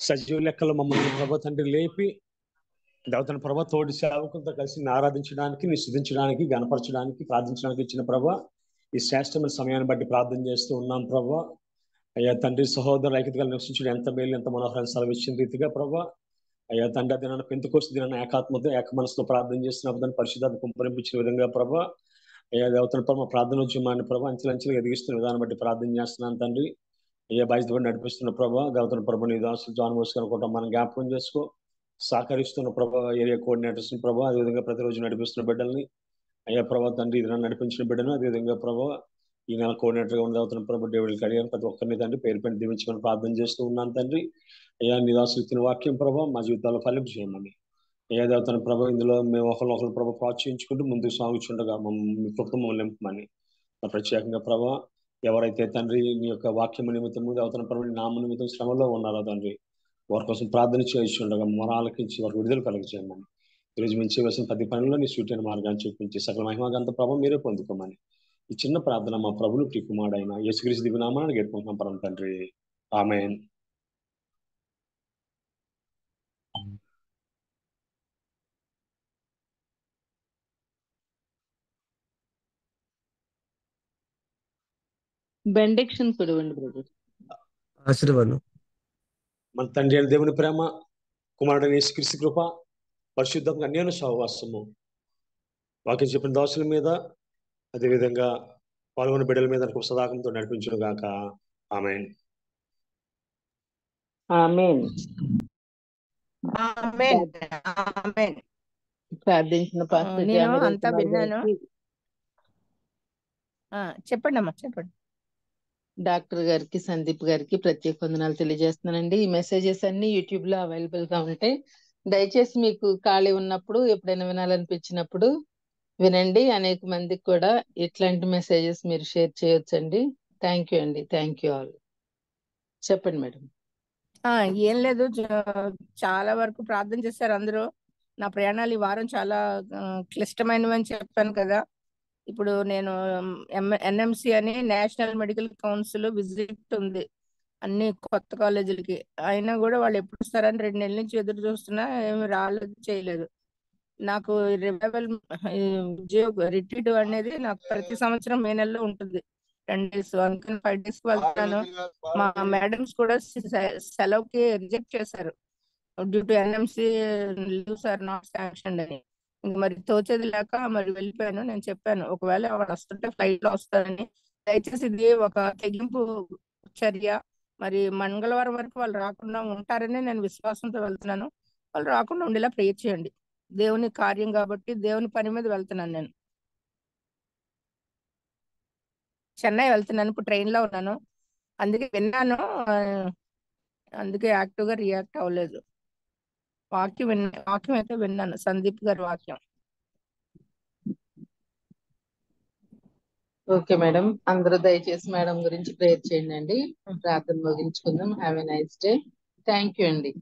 సజీవ లెక్కలు మమ్మల్ని ప్రభు తండ్రి లేపి దేవతన ప్రభ తోటి సేవకులతో కలిసి ఆరాధించడానికి, నీ స్తుతించడానికి, గణపరచడానికి, ప్రార్థించడానికి ఇచ్చిన ప్రభ ఈ శ్రేష్టమైన సమయాన్ని బట్టి ప్రార్థన చేస్తూ ఉన్నాం ప్రభ. అయ్యా తండ్రి, సహోదరుల ఐక్యతగా నివసించడం ఎంత మేలు, ఎంత మనోహరం సెలవిచ్చిన రీతిగా ప్రభ. అయ్యా తండ్రి, దినాన్ని పెంతెకోస్తు దినాన్ని ఏకాత్మతో ఏక మనసుతో ప్రార్థన చేస్తున్నప్పుడు దాన్ని పరిశుద్ధాత్మ కుంపరింపించిన విధంగా ప్రభ. అయ్యా దేవతన ప్రభ ప్రార్థన ఉద్యమాన్ని ప్రభ అంచెలంచెలుగా ఎదిగిస్తున్న విధానం బట్టి ప్రార్థన చేస్తున్నాను తండ్రి. అయ్యా బాధ్యత నడిపిస్తున్న ప్రభ దేవతన ప్రభ నీ దాసులు జాన్ మోసుకొని కూడా మనం జ్ఞాపకం చేసుకో. సహకరిస్తున్న ప్రభ ఏరియా కోఆర్డినేటర్స్ ప్రభ, అదేవిధంగా ప్రతిరోజు నడిపిస్తున్న బిడ్డల్ని అయ్యా ప్రభ తండ్రి, ఇది నడిపించిన బిడ్డను అదేవిధంగా ప్రభ ఈ నెల కోఆర్డినేటర్గా ఉన్న అవుతున్న ప్రభ డేవిడ్ కడిగారు ప్రతి ఒక్కరిని తండ్రి పేరు పెట్టి దీవించమని ప్రార్థన చేస్తూ ఉన్నాను తండ్రి. అయ్యా నీ దాసులు ఇచ్చిన వాక్యం ప్రభ మా జీవితాల్లో ఫలింపు చేయమని అయ్యా దేవతన ప్రభ ఇందులో మేము ఒకరినొకరు ప్రభ ప్రోత్సహించుకుంటూ ముందుకు సాగుతుండగా మీ కృపతో మమ్మల్ని నింపమని. ప్రత్యేకంగా ప్రభ ఎవరైతే తండ్రి నీ యొక్క వాక్యం నిమిత్తము దేవతన ప్రభ నామ నిమిత్తం శ్రమలో ఉన్నారో తండ్రి, వారి కోసం ప్రార్థన చేయించుండగా మొరాలకించి వారికి విడుదల కలిగజేయమని. ఈరోజు మేము చేయవలసిన ప్రతి పనుల్లో నీ సూటి మార్గాన్ని చూపించి సకల మహిమగంత ప్రభ మీరే పొందుకోమని ఈ చిన్న ప్రార్థన మా ప్రభులు ప్రియకుమారుడైన యేసుక్రీస్తు దివ్య నామమున గెలుపుకుంటున్నాం పరమ తండ్రి. ఆమేన్. బెండెక్షన్ కూడా ఇవ్వండి బ్రదర్. ఆశీర్వాదం. మన తండ్రి అయిన దేవుని ప్రేమ, కుమారుడైన యేసుక్రీస్తు కృప, పరిశుద్ధంగా అన్యోన్య సహవాసము వాక్యం చెప్పిన దాసుల మీద అదేవిధంగా పాల్గొన్న బిడ్డల మీద సదాకంతో నడిపించును గాక. ఆమేన్. ఆమేన్. ఆమేన్. ఆమేన్. ప్రార్థించిన పాస్టర్ నేను జామి అంతా రవికుమార్ విన్నాను. గారికి చెప్పండి అమ్మా, చెప్పండి. డాక్టర్ గారికి, సందీప్ గారికి ప్రత్యేక వందనాలు తెలియజేస్తున్నానండి. ఈ మెసేజెస్ అన్ని యూట్యూబ్ లో అవైలబుల్ గా ఉంటాయి. దయచేసి మీకు ఖాళీ ఉన్నప్పుడు ఎప్పుడైనా వినాలనిపించినప్పుడు వినండి. అనేక మందికి కూడా ఇట్లాంటి మెసేజెస్ మీరు షేర్ చేయొచ్చండి. థ్యాంక్ యూ అండి. Thank you all. చెప్పండి మేడం. ఏం లేదు, చాలా వరకు ప్రార్థన చేశారు అందరూ. నా ప్రయాణాలు ఈ వారం చాలా క్లిష్టమైనవి అని చెప్పాను కదా. ఇప్పుడు నేను ఎన్ఎంసి అని నేషనల్ మెడికల్ కౌన్సిల్ విజిట్ ఉంది అన్ని కొత్త కాలేజీలకి. అయినా కూడా వాళ్ళు ఎప్పుడు వస్తారని 2 నెలల నుంచి ఎదురు చూస్తున్నా, ఏమి రాలేదు, చేయలేదు. నాకు రివైవల్ ఉద్యోగ రిట్రీట్ అనేది నాకు ప్రతి సంవత్సరం మే నెలలో ఉంటుంది. 10 days, అందుకని 5 days వెళ్తాను. మా మేడమ్స్ కూడా సెలవుకి రిజెక్ట్ చేశారు. Due to NMC leaves are not sanctioned అని. ఇంక మరి తోచేది లేక మరి వెళ్ళిపోయాను. నేను చెప్పాను, ఒకవేళ వాడు వస్తుంటే ఫ్లైట్ లో వస్తారని. దయచేసి ఇది ఒక తెగింపు చర్య. మరి మంగళవారం వరకు వాళ్ళు రాకుండా ఉంటారని నేను విశ్వాసంతో వెళ్తున్నాను. వాళ్ళు రాకుండా ఉండేలా ప్రేయర్ చేయండి. దేవుని కార్యం కాబట్టి దేవుని పని మీద వెళ్తున్నాను. నేను చెన్నై వెళ్తున్నాను, ఇప్పుడు ట్రైన్ లో ఉన్నాను. అందుకే విన్నాను, అందుకే యాక్టివ్ గా రియాక్ట్ అవ్వలేదు. వాక్యం అయితే విన్నాను, సందీప్ గారి వాక్యం. ఓకే మేడం, అందరూ దయచేసి మేడం గురించి ప్రేయర్ చేయండి అండి. ప్రార్థన ముగించుకుందాం. Have a nice day. Thank you అండి.